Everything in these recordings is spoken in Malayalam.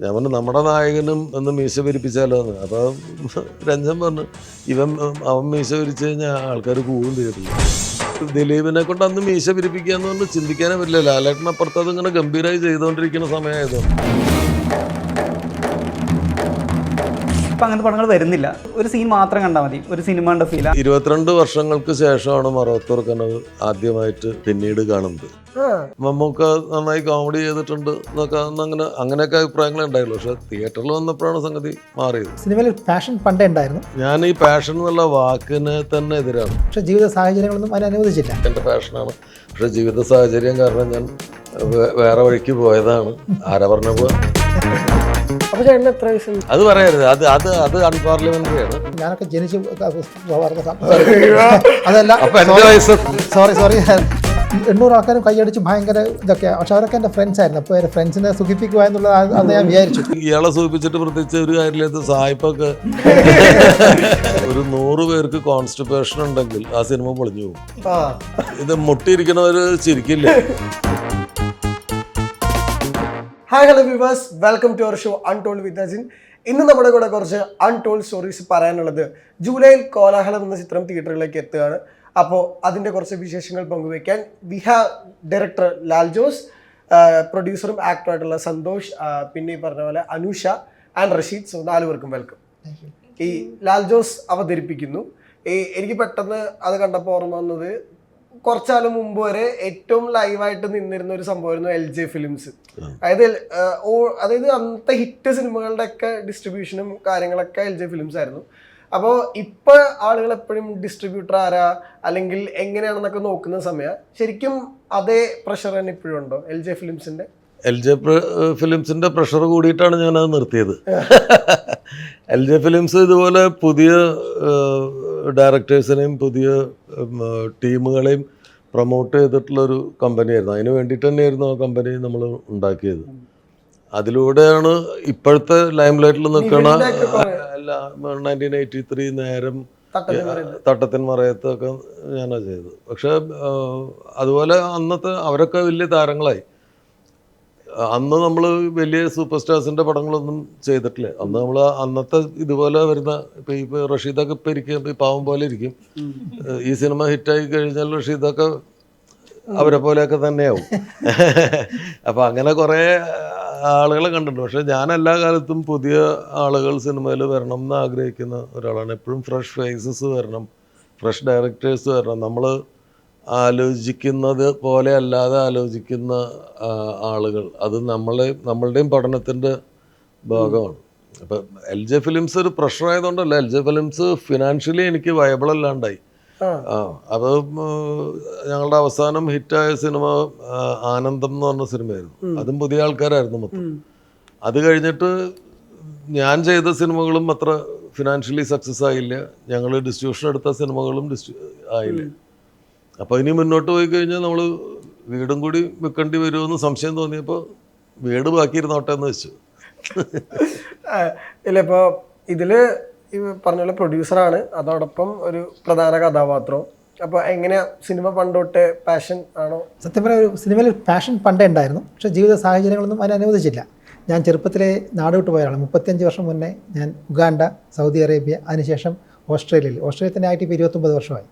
ഞാൻ പറഞ്ഞു നമ്മുടെ നായകനും ഒന്ന് മീശ പിരിപ്പിച്ചാലോ എന്ന്. അപ്പം രഞ്ജൻ പറഞ്ഞു അവൻ മീശ പിരിച്ചു കഴിഞ്ഞാൽ ആൾക്കാർ കൂവും തീരില്ല. ദിലീപിനെ കൊണ്ട് അന്ന് മീശ പിരിപ്പിക്കാന്ന് പറഞ്ഞ് ചിന്തിക്കാനേ പറ്റില്ല. ലാലേട്ടനപ്പുറത്ത് അതിങ്ങനെ ഗംഭീരമായി ചെയ്തുകൊണ്ടിരിക്കുന്ന സമയമായതുകൊണ്ട്. ഇപ്പം അങ്ങനത്തെ പടങ്ങൾ വരുന്നില്ല. ഒരു സീൻ മാത്രം കണ്ടാൽ മതി, ഒരു സിനിമയുടെ ഫീൽ. 22 വർഷങ്ങൾക്ക് ശേഷമാണ് മറവത്തൂർ കനവ് ആദ്യമായിട്ട് പിന്നീട് കാണുന്നത്. മമ്മൂക്ക നന്നായി കോമഡി ചെയ്തിട്ടുണ്ട് എന്നൊക്കെ അങ്ങനെയൊക്കെ അഭിപ്രായങ്ങളെ ഉണ്ടായുള്ളൂ. പക്ഷെ തിയേറ്ററിൽ വന്നപ്പോഴാണ് സംഗതി മാറിയത്. സിനിമയിൽ പാഷൻ പണ്ടേ ഉണ്ടായിരുന്നു. ഞാൻ ഈ പാഷൻ എന്നുള്ള വാക്കിന് തന്നെ എതിരാണ്. പക്ഷെ ജീവിത സാഹചര്യങ്ങളൊന്നും അതിനെ അനുവദിച്ചില്ല. എൻ്റെ പാഷനാണ്. പക്ഷെ ജീവിത സാഹചര്യം കാരണം ഞാൻ വേറെ വഴിക്ക് പോയതാണ്. ആരാ പറഞ്ഞ പോവാ? അത് പറയരുത്. അത് അൺപാർലമെന്ററി ആണ്. ഞാനൊക്കെ ജനിച്ച് അതല്ല, സോറി 800 ആൾക്കാരും കൈയടിച്ച് ഭയങ്കര ഇതൊക്കെ. പക്ഷെ അവരൊക്കെ എൻ്റെ ഫ്രണ്ട്സ് ആയിരുന്നു. അപ്പോൾ ഫ്രണ്ട്സിനെ സുഖിപ്പിക്കുക എന്നുള്ളത് അന്ന് ഞാൻ വിചാരിച്ചു. ഇയാളെ സൂചിപ്പിച്ചിട്ട് പ്രത്യേകിച്ച് ഒരു കാര്യമില്ലാത്ത സായിപ്പൊക്കെ ഒരു 100 പേർക്ക് കോൺസ്റ്റിപ്പേഷൻ ഉണ്ടെങ്കിൽ ആ സിനിമ പൊളിഞ്ഞു പോകും. ഇത് മുട്ടിയിരിക്കണവര് ചിരിക്കില്ല. Hi hello viewers, welcome to our show untold with Ajin. ഇന്ന് നമ്മുടെ കൂടെ കുറച്ച് അൺടോൾഡ് സ്റ്റോറീസ് പറയാനുള്ളത്. ജൂലൈയിൽ കോലാഹലം എന്ന ചിത്രം തിയേറ്ററിലേക്ക് എത്തുകയാണ്. അപ്പോൾ അതിൻ്റെ കുറച്ച് വിശേഷങ്ങൾ പങ്കുവയ്ക്കാൻ we have director Lal Jose, പ്രൊഡ്യൂസറും ആക്ടറുമായിട്ടുള്ള സന്തോഷ്, പിന്നെ ഈ പറഞ്ഞ പോലെ അനുഷ ആൻഡ് റഷീദ്. സോ 4 പേർക്കും വെൽക്കം. ഈ ലാൽ ജോസ് അവതരിപ്പിക്കുന്നു. എനിക്ക് പെട്ടെന്ന് അത് കണ്ടപ്പോൾ ഓർമ്മ വന്നത്, കുറച്ചാലും മുമ്പ് വരെ ഏറ്റവും ലൈവായിട്ട് നിന്നിരുന്ന ഒരു സംഭവമായിരുന്നു LJ ഫിലിംസ്. അതായത് അന്നത്തെ ഹിറ്റ് സിനിമകളുടെ ഒക്കെ ഡിസ്ട്രിബ്യൂഷനും കാര്യങ്ങളൊക്കെ LJ ഫിലിംസ് ആയിരുന്നു. അപ്പോൾ ഇപ്പൊ ആളുകൾ എപ്പോഴും ഡിസ്ട്രിബ്യൂട്ടർ ആരാ അല്ലെങ്കിൽ എങ്ങനെയാണെന്നൊക്കെ നോക്കുന്ന സമയം ശരിക്കും അതേ പ്രഷർ തന്നെ ഇപ്പോഴും ഉണ്ടോ LJ ഫിലിംസിന്റെ? LJ ഫിലിംസിന്റെ പ്രഷർ കൂടിയിട്ടാണ് ഞാനത് നിർത്തിയത്. LJ ഫിലിംസ് ഇതുപോലെ പുതിയ ഡയറക്ടേഴ്സിനെയും പുതിയ ടീമുകളെയും പ്രൊമോട്ട് ചെയ്തിട്ടുള്ളൊരു കമ്പനിയായിരുന്നു. അതിന് വേണ്ടിയിട്ട് തന്നെയായിരുന്നു ആ കമ്പനി നമ്മൾ ഉണ്ടാക്കിയത്. അതിലൂടെയാണ് ഇപ്പോഴത്തെ ലൈം ലൈറ്റിൽ നിൽക്കണ 1983 നേരം, തട്ടത്തിൻ മറയത്തൊക്കെ ഞാനാണ് ചെയ്തത്. പക്ഷെ അതുപോലെ അന്നത്തെ അവരൊക്കെ വലിയ താരങ്ങളായി. അന്ന് നമ്മൾ വലിയ സൂപ്പർ സ്റ്റാർസിൻ്റെ പടങ്ങളൊന്നും ചെയ്തിട്ടില്ല. അന്ന് നമ്മൾ അന്നത്തെ ഇതുപോലെ വരുന്ന ഇപ്പോൾ റഷീദൊക്കെ ഇപ്പം ഇരിക്കും, ഈ പാവം പോലെ ഇരിക്കും. ഈ സിനിമ ഹിറ്റായി കഴിഞ്ഞാൽ റഷീദൊക്കെ അവരെ പോലെയൊക്കെ തന്നെയാവും. അപ്പം അങ്ങനെ കുറേ ആളുകളെ കണ്ടിട്ടുണ്ട്. പക്ഷെ ഞാൻ എല്ലാ കാലത്തും പുതിയ ആളുകൾ സിനിമയിൽ വരണം എന്ന് ആഗ്രഹിക്കുന്ന ഒരാളാണ്. എപ്പോഴും ഫ്രഷ് ഫേസസ് വരണം, ഫ്രഷ് ഡയറക്ടേഴ്സ് വരണം. നമ്മൾ ആലോചിക്കുന്നത് പോലെ അല്ലാതെ ആലോചിക്കുന്ന ആളുകൾ, അത് നമ്മളുടെയും പഠനത്തിൻ്റെ ഭാഗമാണ്. അപ്പം LJ ഫിലിംസ് ഒരു പ്രഷർ ആയതുകൊണ്ടല്ല, LJ ഫിലിംസ് ഫിനാൻഷ്യലി എനിക്ക് വയബിൾ അല്ലാണ്ടായി. അപ്പോൾ ഞങ്ങളുടെ അവസാനം ഹിറ്റായ സിനിമ ആനന്ദം എന്ന് പറഞ്ഞ സിനിമയായിരുന്നു. അതും പുതിയ ആൾക്കാരായിരുന്നു മൊത്തം. അത് കഴിഞ്ഞിട്ട് ഞാൻ ചെയ്ത സിനിമകളും അത്ര ഫിനാൻഷ്യലി സക്സസ് ആയില്ല. ഞങ്ങൾ ഡിസ്ട്രിബ്യൂഷൻ എടുത്ത സിനിമകളും ആയില്ല. അപ്പോൾ ഇനി മുന്നോട്ട് പോയി കഴിഞ്ഞാൽ നമ്മൾ വീടും കൂടി വെക്കേണ്ടി വരുമെന്ന് സംശയം തോന്നിയപ്പോൾ വീട് ബാക്കിയിരുന്നോട്ടെ എന്ന് വെച്ചു. ഇല്ല, ഇപ്പോൾ ഇതിൽ ഈ പറഞ്ഞ പോലെ പ്രൊഡ്യൂസറാണ്, അതോടൊപ്പം ഒരു പ്രധാന കഥാപാത്രവും. അപ്പോൾ എങ്ങനെയാ സിനിമ പണ്ടോട്ടെ പാഷൻ ആണോ? സത്യം പറയാൻ ഒരു സിനിമയിൽ പാഷൻ പണ്ടേ ഉണ്ടായിരുന്നു. പക്ഷേ ജീവിത സാഹചര്യങ്ങളൊന്നും അതിനെ അനുവദിച്ചില്ല. ഞാൻ ചെറുപ്പത്തിലെ നാട് വിട്ട് പോയതാണ്. 35 വർഷം മുന്നേ ഞാൻ ഉഗാണ്ട, സൗദി അറേബ്യ, അതിനുശേഷം ഓസ്ട്രേലിയയിൽ തന്നെ ആയിട്ട് ഇപ്പോൾ 29 വർഷമായി.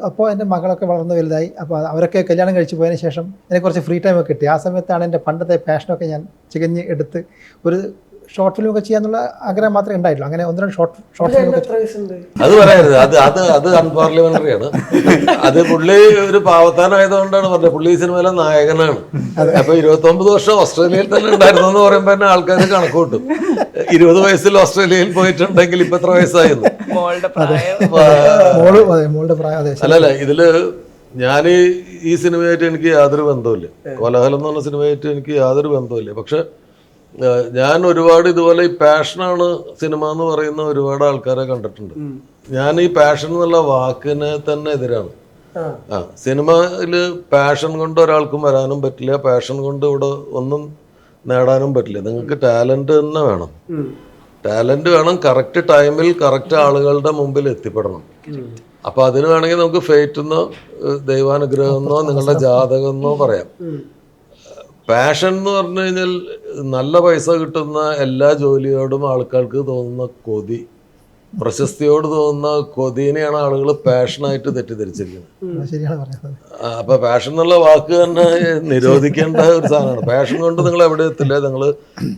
അപ്പോൾ എൻ്റെ മകളൊക്കെ വളർന്ന് വലുതായി. അപ്പോൾ അവരൊക്കെ കല്യാണം കഴിച്ച് പോയതിന് ശേഷം എനിക്ക് കുറച്ച് ഫ്രീ ടൈമൊക്കെ കിട്ടി. ആ സമയത്താണ് എൻ്റെ പണ്ടത്തെ പാഷനൊക്കെ ഞാൻ ചികഞ്ഞ് എടുത്ത് ഒരു ഷോർട്ട് ഫിലിമൊക്കെ ചെയ്യാന്നുള്ള ആഗ്രഹം മാത്രമേ ഉണ്ടായിട്ടുള്ളൂ. അങ്ങനെ 1-2 ഷോർട്ട് ഫിലിമൊക്കെ. അത് പറയരുത്. അത് അൺപാർലമെന്ററി ആണ്. അത് പുള്ളി ഒരു പാവത്താനായതുകൊണ്ടാണ് പറഞ്ഞത്. പുള്ളി ഈ സിനിമയിലെ നായകനാണ്. അപ്പൊ 29 വർഷം ഓസ്ട്രേലിയയിൽ തന്നെ ഉണ്ടായിരുന്നു എന്ന് പറയുമ്പോൾ തന്നെ ആൾക്കാർ കണക്ക് കൂട്ടും. 20 വയസ്സിൽ ഓസ്ട്രേലിയയിൽ പോയിട്ടുണ്ടെങ്കിൽ ഇപ്പൊ എത്ര വയസ്സായിരുന്നു? അല്ലല്ല, ഇതില് ഞാൻ ഈ സിനിമയായിട്ട് എനിക്ക് യാതൊരു ബന്ധവുമില്ല. കോലാഹലം എന്ന് പറഞ്ഞ സിനിമയായിട്ട് എനിക്ക് യാതൊരു ബന്ധവുമില്ല. പക്ഷെ ഞാൻ ഒരുപാട് ഇതുപോലെ ഈ പാഷനാണ് സിനിമ എന്ന് പറയുന്ന ഒരുപാട് ആൾക്കാരെ കണ്ടിട്ടുണ്ട്. ഞാൻ ഈ പാഷൻ എന്നുള്ള വാക്കിന് തന്നെ എതിരാണ്. സിനിമയിൽ പാഷൻ കൊണ്ട് ഒരാൾക്കും വരാനും പറ്റില്ല, പാഷൻ കൊണ്ട് ഇവിടെ ഒന്നും നേടാനും പറ്റില്ല. നിങ്ങൾക്ക് ടാലന്റ് തന്നെ വേണം. ടാലന്റ് വേണം. കറക്റ്റ് ടൈമിൽ കറക്റ്റ് ആളുകളുടെ മുമ്പിൽ എത്തിപ്പെടണം. അപ്പൊ അതിന് വേണമെങ്കിൽ നമുക്ക് ഫേറ്റ് എന്നോ ദൈവാനുഗ്രഹം എന്നോ നിങ്ങളുടെ ജാതകം എന്നോ പറയാം. പാഷൻ എന്ന് പറഞ്ഞു കഴിഞ്ഞാൽ നല്ല പൈസ കിട്ടുന്ന എല്ലാ ജോലിയോടും ആൾക്കാർക്ക് തോന്നുന്ന കൊതി, പ്രശസ്തിയോട് തോന്നുന്ന കൊതിനെയാണ് ആളുകൾ പാഷനായിട്ട് തെറ്റിദ്ധരിച്ചിരിക്കുന്നത്. ശരിയാണ് പറഞ്ഞത്. അപ്പൊ പാഷൻ എന്നുള്ള വാക്ക് തന്നെ നിരോധിക്കേണ്ട ഒരു സാധനമാണ്. പാഷൻ കൊണ്ട് നിങ്ങൾ എവിടെ എത്തില്ല.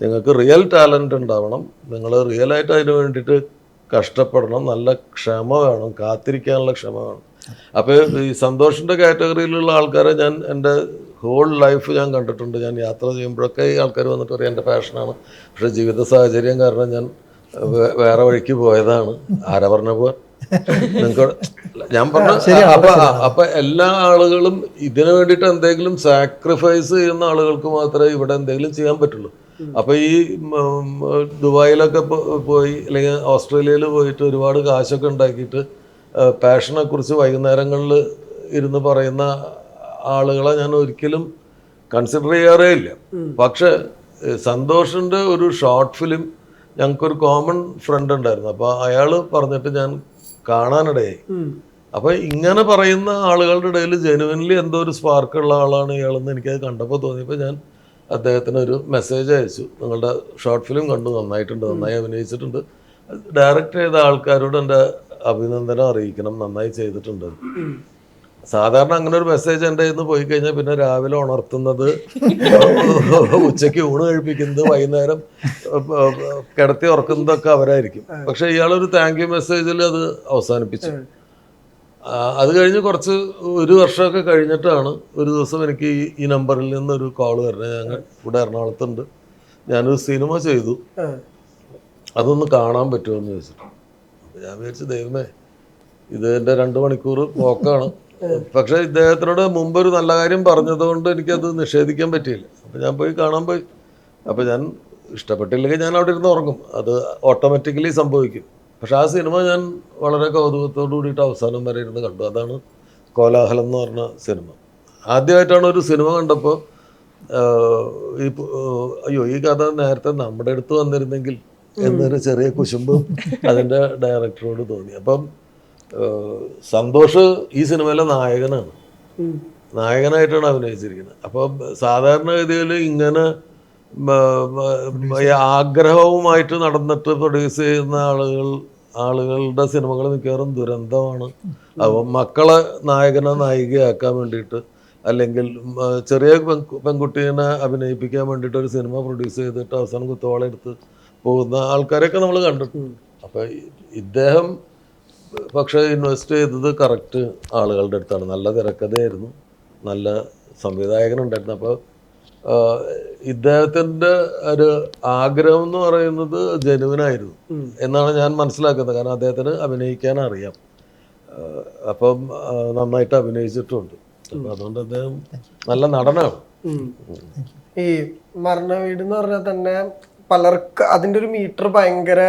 നിങ്ങൾക്ക് റിയൽ ടാലന്റ് ഉണ്ടാവണം, നിങ്ങൾ റിയലായിട്ട് അതിന് വേണ്ടിയിട്ട് കഷ്ടപ്പെടണം, നല്ല ക്ഷമ വേണം, കാത്തിരിക്കാനുള്ള ക്ഷമ വേണം. അപ്പോൾ ഈ സന്തോഷിൻ്റെ കാറ്റഗറിയിലുള്ള ആൾക്കാരെ ഞാൻ എൻ്റെ ഹോൾ ലൈഫ് ഞാൻ കണ്ടിട്ടുണ്ട്. ഞാൻ യാത്ര ചെയ്യുമ്പോഴൊക്കെ ഈ ആൾക്കാർ വന്നിട്ട് പറയും എൻ്റെ പാഷനാണ്, പക്ഷേ ജീവിത സാഹചര്യം കാരണം ഞാൻ വേറെ വഴിക്ക് പോയതാണ്. ആരാ പറഞ്ഞ പോവാൻ നിങ്ങൾക്ക് ഞാൻ പറഞ്ഞ. അപ്പൊ എല്ലാ ആളുകളും ഇതിനു വേണ്ടിയിട്ട് എന്തെങ്കിലും സാക്രിഫൈസ് ചെയ്യുന്ന ആളുകൾക്ക് മാത്രമേ ഇവിടെ എന്തെങ്കിലും ചെയ്യാൻ പറ്റുള്ളൂ. അപ്പൊ ഈ ദുബായിലൊക്കെ പോയി അല്ലെങ്കിൽ ഓസ്ട്രേലിയയിൽ പോയിട്ട് ഒരുപാട് കാശൊക്കെ ഉണ്ടാക്കിയിട്ട് പാഷനെ കുറിച്ച് വൈകുന്നേരങ്ങളിൽ ഇരുന്ന് പറയുന്ന ആളുകളെ ഞാൻ ഒരിക്കലും കൺസിഡർ ചെയ്യാറേ ഇല്ല. പക്ഷെ സന്തോഷിൻ്റെ ഒരു ഷോർട്ട് ഫിലിം ഞങ്ങൾക്കൊരു കോമൺ ഫ്രണ്ട് ഉണ്ടായിരുന്നു. അപ്പോൾ അയാൾ പറഞ്ഞിട്ട് ഞാൻ കാണാനിടയായി. അപ്പോൾ ഇങ്ങനെ പറയുന്ന ആളുകളുടെ ഇടയിൽ ജെനുവൻലി എന്തോ ഒരു സ്പാർക്കുള്ള ആളാണ് ഇയാളെന്ന് എനിക്കത് കണ്ടപ്പോൾ തോന്നിയപ്പോൾ ഞാൻ അദ്ദേഹത്തിന് ഒരു മെസ്സേജ് അയച്ചു. നിങ്ങളുടെ ഷോർട്ട് ഫിലിം കണ്ടു, നന്നായിട്ടുണ്ട്, നന്നായി അഭിനയിച്ചിട്ടുണ്ട്, ഡയറക്റ്റ് ചെയ്ത ആൾക്കാരോട് എൻ്റെ അഭിനന്ദനം അറിയിക്കണം, നന്നായി ചെയ്തിട്ടുണ്ട്. സാധാരണ അങ്ങനെ ഒരു മെസ്സേജ് എൻ്റെ കയ്യിൽ നിന്ന് പോയി കഴിഞ്ഞാൽ പിന്നെ രാവിലെ ഉണർത്തുന്നത്, ഉച്ചയ്ക്ക് ഊണ് കഴിപ്പിക്കുന്നത്, വൈകുന്നേരം കിടത്തി ഉറക്കുന്നതൊക്കെ അവരായിരിക്കും. പക്ഷെ ഇയാളൊരു താങ്ക് യു മെസ്സേജിൽ അത് അവസാനിപ്പിച്ചു. അത് കഴിഞ്ഞ് ഒരു വർഷമൊക്കെ കഴിഞ്ഞിട്ടാണ് ഒരു ദിവസം എനിക്ക് ഈ നമ്പറിൽ നിന്നൊരു കോൾ വരുന്നത്. ഞങ്ങൾ ഇവിടെ എറണാകുളത്തുണ്ട്, ഞാനൊരു സിനിമ ചെയ്തു, അതൊന്ന് കാണാൻ പറ്റുമോ എന്ന് ചോദിച്ചിട്ട്. ഞാൻ വിചാരിച്ചു ദൈവമേ ഇത് എൻ്റെ 2 മണിക്കൂർ പോക്കാണ്. പക്ഷെ ഇദ്ദേഹത്തിനോട് മുമ്പൊരു നല്ല കാര്യം പറഞ്ഞതുകൊണ്ട് എനിക്കത് നിഷേധിക്കാൻ പറ്റിയില്ല. അപ്പം ഞാൻ പോയി കാണാൻ പോയി. അപ്പം ഞാൻ ഇഷ്ടപ്പെട്ടില്ലെങ്കിൽ ഞാൻ അവിടെ ഇരുന്ന് ഉറങ്ങും, അത് ഓട്ടോമാറ്റിക്കലി സംഭവിക്കും. പക്ഷെ ആ സിനിമ ഞാൻ വളരെ കൗതുകത്തോടു കൂടിയിട്ട് അവസാനം വരെ ഇരുന്ന് കണ്ടു. അതാണ് കോലാഹലം എന്ന് പറഞ്ഞ സിനിമ. ആദ്യമായിട്ടാണ് ഒരു സിനിമ കണ്ടപ്പോൾ ഈ കഥ നേരത്തെ നമ്മുടെ അടുത്ത് വന്നിരുന്നെങ്കിൽ എന്നൊരു ചെറിയ കുശുമ്പ് അതിൻ്റെ ഡയറക്ടറോട് തോന്നി. അപ്പം സന്തോഷ് ഈ സിനിമയിലെ നായകനായിട്ടാണ് അഭിനയിച്ചിരിക്കുന്നത്. അപ്പം സാധാരണഗതിയിൽ ഇങ്ങനെ ആഗ്രഹവുമായിട്ട് നടന്നിട്ട് പ്രൊഡ്യൂസ് ചെയ്യുന്ന ആളുകളുടെ സിനിമകൾ മിക്കവാറും ദുരന്തമാണ്. അപ്പം മക്കളെ നായികയാക്കാൻ വേണ്ടിയിട്ട് അല്ലെങ്കിൽ ചെറിയ പെൺകുട്ടീനെ അഭിനയിപ്പിക്കാൻ വേണ്ടിയിട്ട് ഒരു സിനിമ പ്രൊഡ്യൂസ് ചെയ്തിട്ട് അവസാനം കുത്തുവാള എടുത്ത് പോകുന്ന ആൾക്കാരെയൊക്കെ നമ്മൾ കണ്ടിട്ടുണ്ട്. അപ്പം ഇദ്ദേഹം പക്ഷേ ഇൻവെസ്റ്റ് ചെയ്തത് കറക്റ്റ് ആളുകളുടെ അടുത്താണ്. നല്ല തിരക്കഥയായിരുന്നു, നല്ല സംവിധായകനുണ്ടായിരുന്നു. അപ്പോൾ ഇദ്ദേഹത്തിൻ്റെ ഒരു ആഗ്രഹം എന്ന് പറയുന്നത് ജെനുവിനായിരുന്നു എന്നാണ് ഞാൻ മനസ്സിലാക്കുന്നത്. കാരണം അദ്ദേഹത്തിന് അഭിനയിക്കാൻ അറിയാം, അപ്പം നന്നായിട്ട് അഭിനയിച്ചിട്ടുണ്ട്. അപ്പം അതുകൊണ്ട് അദ്ദേഹം നല്ല നടനാണ്. ഈ മരണ വീട് എന്ന് പറഞ്ഞാൽ തന്നെ പലർക്ക് അതിൻ്റെ ഒരു മീറ്റർ ഭയങ്കര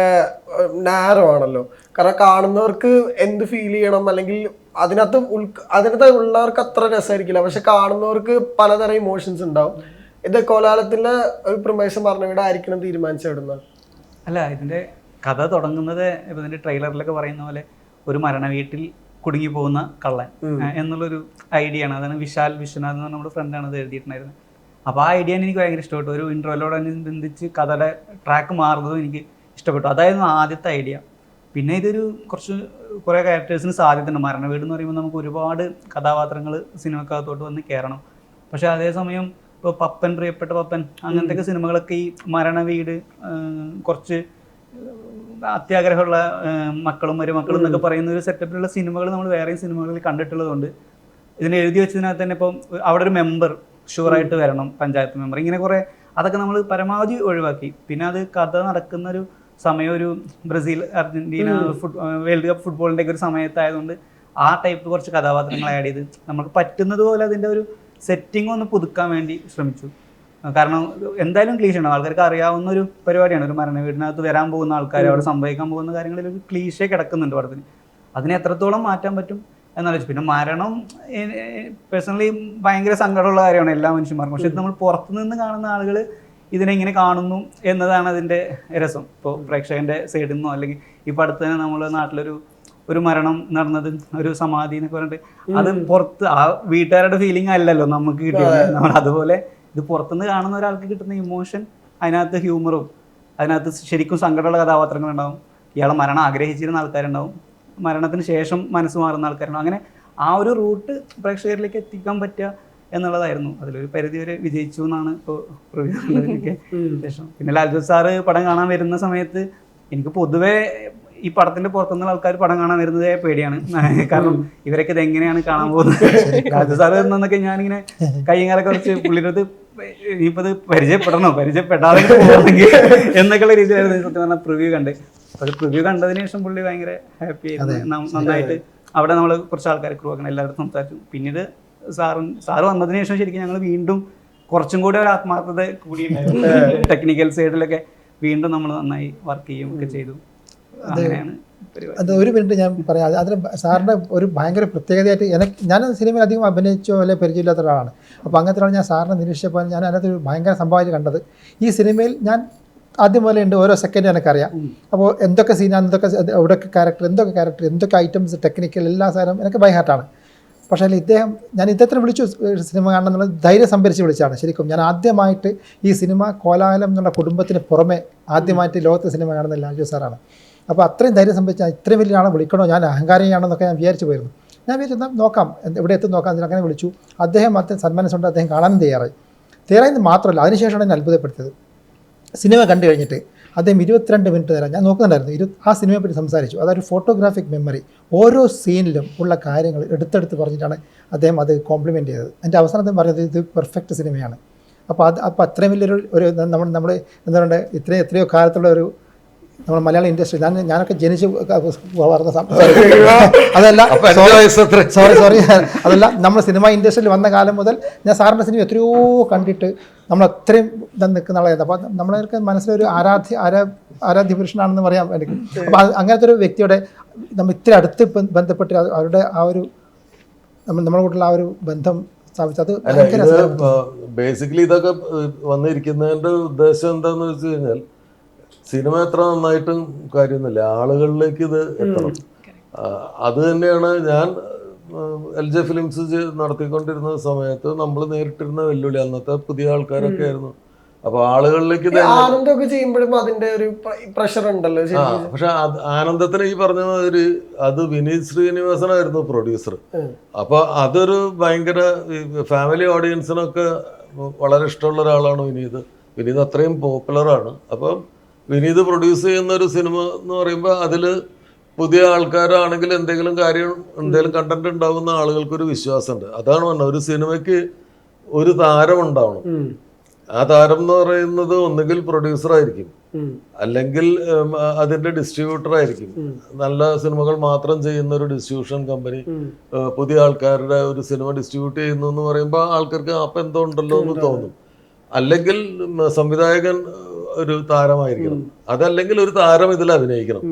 നാരോ ആണല്ലോ. കാരണം കാണുന്നവർക്ക് എന്ത് ഫീൽ ചെയ്യണം, അല്ലെങ്കിൽ അതിനകത്ത് ഉള്ളവർക്ക് അത്ര രസമായിരിക്കില്ല, പക്ഷെ കാണുന്നവർക്ക് പലതരം ഇമോഷൻസ് ഉണ്ടാവും. ഇത് കോലാഹലത്തിൻ്റെ ഒരു പ്രമേശം മരണ വീട് ആയിരിക്കണം തീരുമാനിച്ചിടുന്നത് അല്ല. ഇതിൻ്റെ കഥ തുടങ്ങുന്നത് ഇപ്പം ഇതിൻ്റെ ട്രെയിലറിലൊക്കെ പറയുന്ന പോലെ ഒരു മരണ വീട്ടിൽ കുടുങ്ങി പോകുന്ന കള്ളൻ എന്നുള്ളൊരു ഐഡിയ ആണ്. അതാണ് വിശാൽ വിശ്വനാഥ് എന്ന് നമ്മുടെ ഫ്രണ്ടാണ് ഇത് എഴുതിയിട്ടുണ്ടായിരുന്നത്. അപ്പോൾ ആ ഐഡിയ എനിക്ക് ഭയങ്കര ഇഷ്ടപ്പെട്ടു. ഒരു ഇൻട്രോയിലോടനുബന്ധിച്ച് കഥയുടെ ട്രാക്ക് മാറുന്നതും എനിക്ക് ഇഷ്ടപ്പെട്ടു. അതായിരുന്നു ആദ്യത്തെ ഐഡിയ. പിന്നെ ഇതൊരു കുറേ ക്യാരക്ടേഴ്സിന് സാധ്യതയുണ്ട്. മരണ വീട് എന്ന് പറയുമ്പോൾ നമുക്ക് ഒരുപാട് കഥാപാത്രങ്ങൾ സിനിമക്കകത്തോട്ട് വന്ന് കയറണം. പക്ഷേ അതേസമയം ഇപ്പോൾ പപ്പൻ, പ്രിയപ്പെട്ട പപ്പൻ, അങ്ങനത്തെ സിനിമകളൊക്കെ ഈ മരണ വീട്, കുറച്ച് അത്യാഗ്രഹമുള്ള മക്കളും മരുമക്കളും എന്നൊക്കെ പറയുന്ന ഒരു സെറ്റപ്പിലുള്ള സിനിമകൾ നമ്മൾ വേറെയും സിനിമകളിൽ കണ്ടിട്ടുള്ളതുകൊണ്ട് ഇതിന് എഴുതി വെച്ചതിനകത്ത് തന്നെ ഇപ്പം അവിടെ ഒരു മെമ്പർ ഷുവറായിട്ട് വരണം, പഞ്ചായത്ത് മെമ്പർ, ഇങ്ങനെ കുറേ അതൊക്കെ നമ്മൾ പരമാവധി ഒഴിവാക്കി. പിന്നെ അത് കഥ നടക്കുന്നൊരു സമയം ഒരു ബ്രസീൽ അർജൻറ്റീന വേൾഡ് കപ്പ് ഫുട്ബോളിൻ്റെ ഒരു സമയത്തായതുകൊണ്ട് ആ ടൈപ്പ് കുറച്ച് കഥാപാത്രങ്ങൾ ആഡ് ചെയ്ത് നമുക്ക് പറ്റുന്നത് പോലെ അതിൻ്റെ ഒരു സെറ്റിംഗ് ഒന്ന് പുതുക്കാൻ വേണ്ടി ശ്രമിച്ചു. കാരണം എന്തായാലും ക്ലീശയാണ്, ആൾക്കാർക്ക് അറിയാവുന്ന ഒരു പരിപാടിയാണ്. ഒരു മരണ വീടിനകത്ത് വരാൻ പോകുന്ന ആൾക്കാർ, അവിടെ സംഭവിക്കാൻ പോകുന്ന കാര്യങ്ങളിൽ ഒരു ക്ലീശേ കിടക്കുന്നുണ്ട് പടത്തിന്. അതിനെ എത്രത്തോളം മാറ്റാൻ പറ്റും എന്നാലോചിച്ചു. പിന്നെ മരണം പേഴ്സണലി ഭയങ്കര സങ്കടമുള്ള കാര്യമാണ് എല്ലാ മനുഷ്യന്മാർക്കും. പക്ഷെ ഇത് നമ്മൾ പുറത്തുനിന്ന് കാണുന്ന ആളുകൾ ഇതിനെങ്ങനെ കാണുന്നു എന്നതാണ് അതിൻ്റെ രസം. ഇപ്പോൾ പ്രേക്ഷകൻ്റെ സൈഡിൽ നിന്നോ അല്ലെങ്കിൽ ഇപ്പോൾ അടുത്ത് തന്നെ നമ്മുടെ നാട്ടിലൊരു മരണം നടന്നത്, ഒരു സമാധി എന്നൊക്കെ പറഞ്ഞിട്ട് അത് പുറത്ത് ആ വീട്ടുകാരുടെ ഫീലിംഗ് അല്ലല്ലോ നമുക്ക് കിട്ടിയത്. നമ്മൾ അതുപോലെ ഇത് പുറത്തുനിന്ന് കാണുന്ന ഒരാൾക്ക് കിട്ടുന്ന ഇമോഷൻ, അതിനകത്ത് ഹ്യൂമറും അതിനകത്ത് ശരിക്കും സങ്കടമുള്ള കഥാപാത്രങ്ങളുണ്ടാവും, ഇയാളെ മരണം ആഗ്രഹിച്ചിരുന്ന ആൾക്കാരുണ്ടാവും, മരണത്തിന് ശേഷം മനസ്സ് മാറുന്ന ആൾക്കാരുണ്ടാവും. അങ്ങനെ ആ ഒരു റൂട്ട് പ്രേക്ഷകരിലേക്ക് എത്തിക്കാൻ പറ്റുക എന്നുള്ളതായിരുന്നു. അതിലൊരു പരിധി വരെ വിജയിച്ചു എന്നാണ് ഇപ്പോൾ റിവ്യൂക്കെ ശേഷം. പിന്നെ ലാൽജോ സാറ് പടം കാണാൻ വരുന്ന സമയത്ത് എനിക്ക് പൊതുവേ ഈ പടത്തിന്റെ പുറത്തുനിന്നുള്ള ആൾക്കാർ പടം കാണാൻ വരുന്നതേ പേടിയാണ്. കാരണം ഇവരൊക്കെ ഇത് എങ്ങനെയാണ് കാണാൻ പോകുന്നത്. ലാൽജോ സാറ് എന്നൊക്കെ ഞാനിങ്ങനെ കയ്യങ്ങാലൊക്കെ വെച്ച് പുള്ളിരത് ഇനിയിപ്പോൾ ഇത് പരിചയപ്പെടാതെ പോകുന്നെങ്കിൽ എന്നൊക്കെയുള്ള രീതിയിലായിരുന്നു സത്യം പറഞ്ഞാൽ പ്രിവ്യൂ കണ്ട്. പക്ഷെ പ്രിവ്യൂ കണ്ടതിന് ശേഷം പുള്ളി ഭയങ്കര ഹാപ്പി ആയിരുന്നു. നന്നായിട്ട് അവിടെ നമ്മൾ കുറച്ച് ആൾക്കാരെ ക്രൂ ആക്കണം, എല്ലാവരും സംസാരിച്ചു. പിന്നീട് സാറ് വന്നതിന് ശേഷം ശരിക്കും ഞങ്ങൾ വീണ്ടും കുറച്ചും കൂടി ഒരു ആത്മാർത്ഥത കൂടിയിട്ടുണ്ടായിരുന്നു. ടെക്നിക്കൽ സൈഡിലൊക്കെ വീണ്ടും നമ്മൾ നന്നായി വർക്ക് ചെയ്യും ഒക്കെ ചെയ്തു. അങ്ങനെയാണ് അത് ഒരു മിനിറ്റ് ഞാൻ പറയാം. അതിന് സാറിൻ്റെ ഒരു ഭയങ്കര പ്രത്യേകതയായിട്ട് ഞാൻ സിനിമയിൽ അധികം അഭിനയിച്ചോ അല്ലെങ്കിൽ പരിചയമില്ലാത്ത ഒരാളാണ്. അപ്പോൾ അങ്ങനത്തെ ഒരാൾ ഞാൻ സാറിനെ നിരീക്ഷിച്ചപ്പോൾ ഞാൻ അതിനകത്തൊരു ഭയങ്കര സംഭവമായിട്ട് കണ്ടത്, ഈ സിനിമയിൽ ഞാൻ ആദ്യം പോലെ ഉണ്ട്, ഓരോ സെക്കൻഡ് എനിക്കറിയാം. അപ്പോൾ എന്തൊക്കെ സീനാണ്, എവിടെയൊക്കെ ക്യാരക്ടർ, എന്തൊക്കെ ഐറ്റംസ്, ടെക്നിക്കൽ എല്ലാ സാധനവും എനിക്ക് ബൈ ഹാർട്ടാണ്. പക്ഷേ ഞാൻ ഇദ്ദേഹത്തിന് വിളിച്ചു സിനിമ കാണണം എന്നുള്ള ധൈര്യം സംഭരിച്ച് വിളിച്ചാണ്. ശരിക്കും ഞാൻ ആദ്യമായിട്ട് ഈ സിനിമ കോലാഹലം എന്നുള്ള കുടുംബത്തിന് പുറമെ ആദ്യമായിട്ട് ലോകത്തെ സിനിമ കാണുന്ന ലാൽജോ സാറാണ്. അപ്പോൾ അത്രയും ധൈര്യം സംഭരിച്ചാൽ ഇത്രയും വലിയ ആളെ വിളിക്കണോ, ഞാൻ അഹങ്കാരിയാണെന്നൊക്കെ ഞാൻ വിചാരിച്ചു പോയിരുന്നു. ഞാൻ വിചാരിച്ചു നോക്കാം, ഇവിടെ എത്തും നോക്കാം. അങ്ങനെ വിളിച്ചു. അദ്ദേഹം സന്മാനസുണ്ട്, അദ്ദേഹം കാണാനും തയ്യാറായി മാത്രമല്ല അതിനുശേഷമാണ് എന്നെ അത്ഭുതപ്പെടുത്തിയത്. സിനിമ കണ്ടു കഴിഞ്ഞിട്ട് അദ്ദേഹം 22 മിനിറ്റ് നേരം ഞാൻ നോക്കുന്നുണ്ടായിരുന്നു, ആ സിനിമയെ പറ്റി സംസാരിച്ചു. അതൊരു ഫോട്ടോഗ്രാഫിക് മെമ്മറി, ഓരോ സീനിലും ഉള്ള കാര്യങ്ങൾ എടുത്തെടുത്ത് പറഞ്ഞിട്ടാണ് അദ്ദേഹം അത് കോംപ്ലിമെൻ്റ് ചെയ്തത്. എൻ്റെ അവസാനത്തിൽ പറഞ്ഞത് ഇത് പെർഫെക്റ്റ് സിനിമയാണ്. അപ്പോൾ അത്രയും വലിയൊരു നമ്മൾ എന്താ പറയുക, എത്രയോ കാലത്തുള്ള ഒരു നമ്മുടെ മലയാള ഇൻഡസ്ട്രി, ഞാനൊക്കെ ജനിച്ച് വളർന്ന അതല്ല അതല്ല നമ്മൾ സിനിമ ഇൻഡസ്ട്രിയിൽ വന്ന കാലം മുതൽ ഞാൻ സാറിൻ്റെ സിനിമ എത്രയോ കണ്ടിട്ട് നമ്മൾ അത്രയും നിൽക്കുന്ന ആളായിരുന്നു. അപ്പോൾ നമ്മളൊക്കെ മനസ്സിലൊരു ആരാധ്യ പുരുഷനാണെന്ന് പറയാൻ എനിക്ക്. അപ്പോൾ അങ്ങനത്തെ ഒരു വ്യക്തിയുടെ നമ്മൾ ഇത്ര അടുത്ത് ബന്ധപ്പെട്ട് അവരുടെ ആ ഒരു നമ്മളെ കൂട്ടുള്ള ആ ഒരു ബന്ധം സ്ഥാപിച്ചത് ബേസിക്കലി ഇതൊക്കെ വന്നിരിക്കുന്നതിൻ്റെ ഉദ്ദേശം എന്താണെന്ന് വെച്ച് കഴിഞ്ഞാൽ, സിനിമ എത്ര നന്നായിട്ടും കാര്യമൊന്നുമില്ല, ആളുകളിലേക്ക് ഇത് എത്തണം. അത് തന്നെയാണ് ഞാൻ LJ ഫിലിംസ് നടത്തിക്കൊണ്ടിരുന്ന സമയത്ത് നമ്മൾ നേരിട്ടിരുന്ന വെല്ലുവിളി. അന്നത്തെ പുതിയ ആൾക്കാരൊക്കെ ആയിരുന്നു. അപ്പൊ ആളുകളിലേക്ക് ആനന്ദമൊക്കെ ചെയ്യുമ്പോഴും അതിന്റെ ഒരു പ്രഷർ ഉണ്ടല്ലോ. പക്ഷെ ആനന്ദത്തിന് ഈ പറഞ്ഞ മാതിരി അത് വിനീത് ശ്രീനിവാസനായിരുന്നു പ്രൊഡ്യൂസർ. അപ്പൊ അതൊരു ഭയങ്കര ഫാമിലി ഓഡിയൻസിനൊക്കെ വളരെ ഇഷ്ടമുള്ള ഒരാളാണ് വിനീത് അത്രയും പോപ്പുലറാണ്. അപ്പം വിനീത് പ്രൊഡ്യൂസ് ചെയ്യുന്ന ഒരു സിനിമ എന്ന് പറയുമ്പോൾ അതിൽ പുതിയ ആൾക്കാരാണെങ്കിൽ എന്തെങ്കിലും കണ്ടന്റ് ഉണ്ടാകുന്ന ആളുകൾക്കൊരു വിശ്വാസമുണ്ട്. അതാണ് പറഞ്ഞത്, ഒരു സിനിമയ്ക്ക് ഒരു താരം ഉണ്ടാവണം. ആ താരം എന്ന് പറയുന്നത് ഒന്നുകിൽ പ്രൊഡ്യൂസർ ആയിരിക്കും, അല്ലെങ്കിൽ അതിന്റെ ഡിസ്ട്രിബ്യൂട്ടർ ആയിരിക്കും. നല്ല സിനിമകൾ മാത്രം ചെയ്യുന്ന ഒരു ഡിസ്ട്രിബ്യൂഷൻ കമ്പനി പുതിയ ആൾക്കാരുടെ ഒരു സിനിമ ഡിസ്ട്രിബ്യൂട്ട് ചെയ്യുന്നു എന്ന് പറയുമ്പോൾ ആൾക്കാർക്ക് അപ്പം എന്തോ ഉണ്ടല്ലോ എന്ന് തോന്നും. അല്ലെങ്കിൽ സംവിധായകൻ ഒരു താരമായിരിക്കണം, അതല്ലെങ്കിൽ ഒരു താരം ഇതിൽ അഭിനയിക്കണം.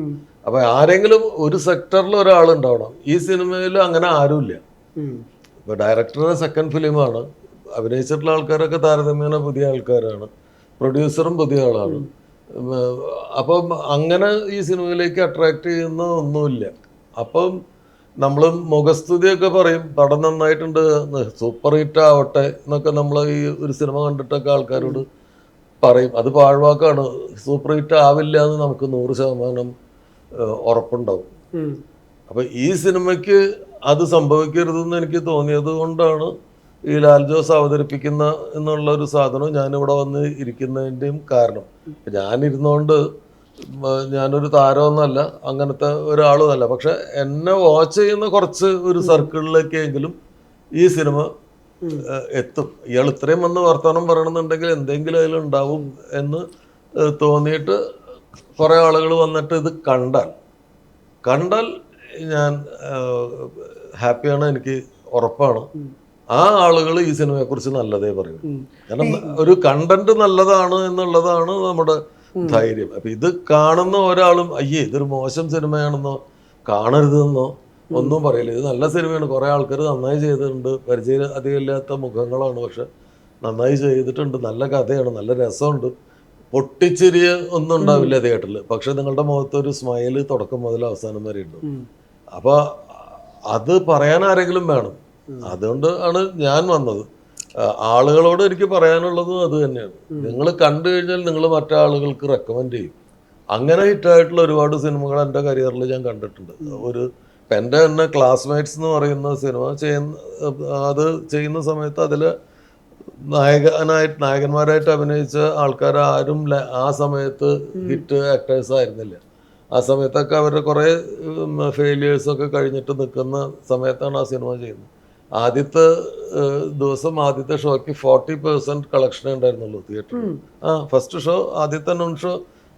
അപ്പൊ ആരെങ്കിലും ഒരു സെക്ടറിൽ ഒരാളുണ്ടാവണം. ഈ സിനിമയിൽ അങ്ങനെ ആരുമില്ല. ഇപ്പൊ ഡയറക്ടറുടെ സെക്കൻഡ് ഫിലിമാണ്, അഭിനയിച്ചിട്ടുള്ള ആൾക്കാരൊക്കെ താരതമ്യേന പുതിയ ആൾക്കാരാണ്, പ്രൊഡ്യൂസറും പുതിയ ആളാണ്. അപ്പം അങ്ങനെ ഈ സിനിമയിലേക്ക് അട്രാക്ട് ചെയ്യുന്ന ഒന്നുമില്ല. അപ്പം നമ്മൾ മുഖസ്തുതിയൊക്കെ പറയും, പടം നന്നായിട്ടുണ്ട്, സൂപ്പർ ഹിറ്റ് ആവട്ടെ എന്നൊക്കെ നമ്മൾ ഈ ഒരു സിനിമ കണ്ടിട്ടൊക്കെ ആൾക്കാരോട് പറയും. അത് പാഴ്വാക്കാണ്. സൂപ്പർ ഹിറ്റ് ആവില്ല എന്ന് നമുക്ക് 100% ഉറപ്പുണ്ടാവും. അപ്പൊ ഈ സിനിമയ്ക്ക് അത് സംഭവിക്കരുതെന്ന് എനിക്ക് തോന്നിയത് കൊണ്ടാണ് ഈ ലാൽജോസ് അവതരിപ്പിക്കുന്ന എന്നുള്ള ഒരു സാധനം ഞാനിവിടെ വന്ന് ഇരിക്കുന്നതിൻ്റെയും കാരണം. ഞാനിരുന്നുകൊണ്ട് ഞാനൊരു താരമൊന്നുമല്ല, അങ്ങനത്തെ ഒരാളുമല്ല. പക്ഷെ എന്നെ വാച്ച് ചെയ്യുന്ന കുറച്ച് ഒരു സർക്കിളിലേക്കെങ്കിലും ഈ സിനിമ എത്തും. ഇയാൾ ഇത്രയും വന്ന് വർത്തമാനം പറയണമെന്നുണ്ടെങ്കിൽ എന്തെങ്കിലും അതിലുണ്ടാവും എന്ന് തോന്നിയിട്ട് കുറേ ആളുകൾ വന്നിട്ട് ഇത് കണ്ടാൽ ഞാൻ ഹാപ്പിയാണ്, എനിക്ക് ഉറപ്പാണ്. ആ ആളുകൾ ഈ സിനിമയെക്കുറിച്ച് നല്ലതേ പറയും. കാരണം ഒരു കണ്ടന്റ് നല്ലതാണ് എന്നുള്ളതാണ് നമ്മുടെ ധൈര്യം. അപ്പൊ ഇത് കാണുന്ന ഒരാളും ഇതൊരു മോശം സിനിമയാണെന്നോ കാണരുതെന്നോ ഒന്നും പറയില്ല. ഇത് നല്ല സിനിമയാണ്, കുറെ ആൾക്കാർ നന്നായി ചെയ്തിട്ടുണ്ട്, പരിചയം അധികമില്ലാത്ത മുഖങ്ങളാണ്, പക്ഷെ നന്നായി ചെയ്തിട്ടുണ്ട്, നല്ല കഥയാണ്, നല്ല രസമുണ്ട്, പൊട്ടിച്ചിരിയ ഒന്നും ഉണ്ടാവില്ല തിയേറ്ററിൽ, പക്ഷെ നിങ്ങളുടെ മുഖത്തൊരു സ്മൈല് തുടക്കം മുതൽ അവസാനം വരെ ഉണ്ട്. അപ്പൊ അത് പറയാൻ ആരെങ്കിലും വേണം. അതുകൊണ്ട് ആണ് ഞാൻ വന്നത്. ആളുകളോട് എനിക്ക് പറയാനുള്ളതും അത് തന്നെയാണ്. നിങ്ങൾ കണ്ടു കഴിഞ്ഞാൽ നിങ്ങൾ മറ്റാളുകൾക്ക് റെക്കമെൻഡ് ചെയ്യും. അങ്ങനെ ഹിറ്റായിട്ടുള്ള ഒരുപാട് സിനിമകൾ എൻ്റെ കരിയറിൽ ഞാൻ കണ്ടിട്ടുണ്ട്. ഇപ്പം എൻ്റെ തന്നെ ക്ലാസ്മേറ്റ്സ് എന്ന് പറയുന്ന സിനിമ അത് ചെയ്യുന്ന സമയത്ത് അതിൽ നായകന്മാരായിട്ട് അഭിനയിച്ച ആൾക്കാർ ആരും ആ സമയത്ത് ഹിറ്റ് ആക്ടേഴ്സ് ആയിരുന്നില്ല. ആ സമയത്തൊക്കെ അവരുടെ കുറേ ഫെയിലിയേഴ്സൊക്കെ കഴിഞ്ഞിട്ട് നിൽക്കുന്ന സമയത്താണ് ആ സിനിമ ചെയ്യുന്നത്. ആദ്യത്തെ ദിവസം ആദ്യത്തെ ഷോയ്ക്ക് 40% കളക്ഷനേ ഉണ്ടായിരുന്നുള്ളൂ തിയേറ്ററിൽ. ഫസ്റ്റ് ഷോ, ആദ്യത്തെ നോൺ ഷോ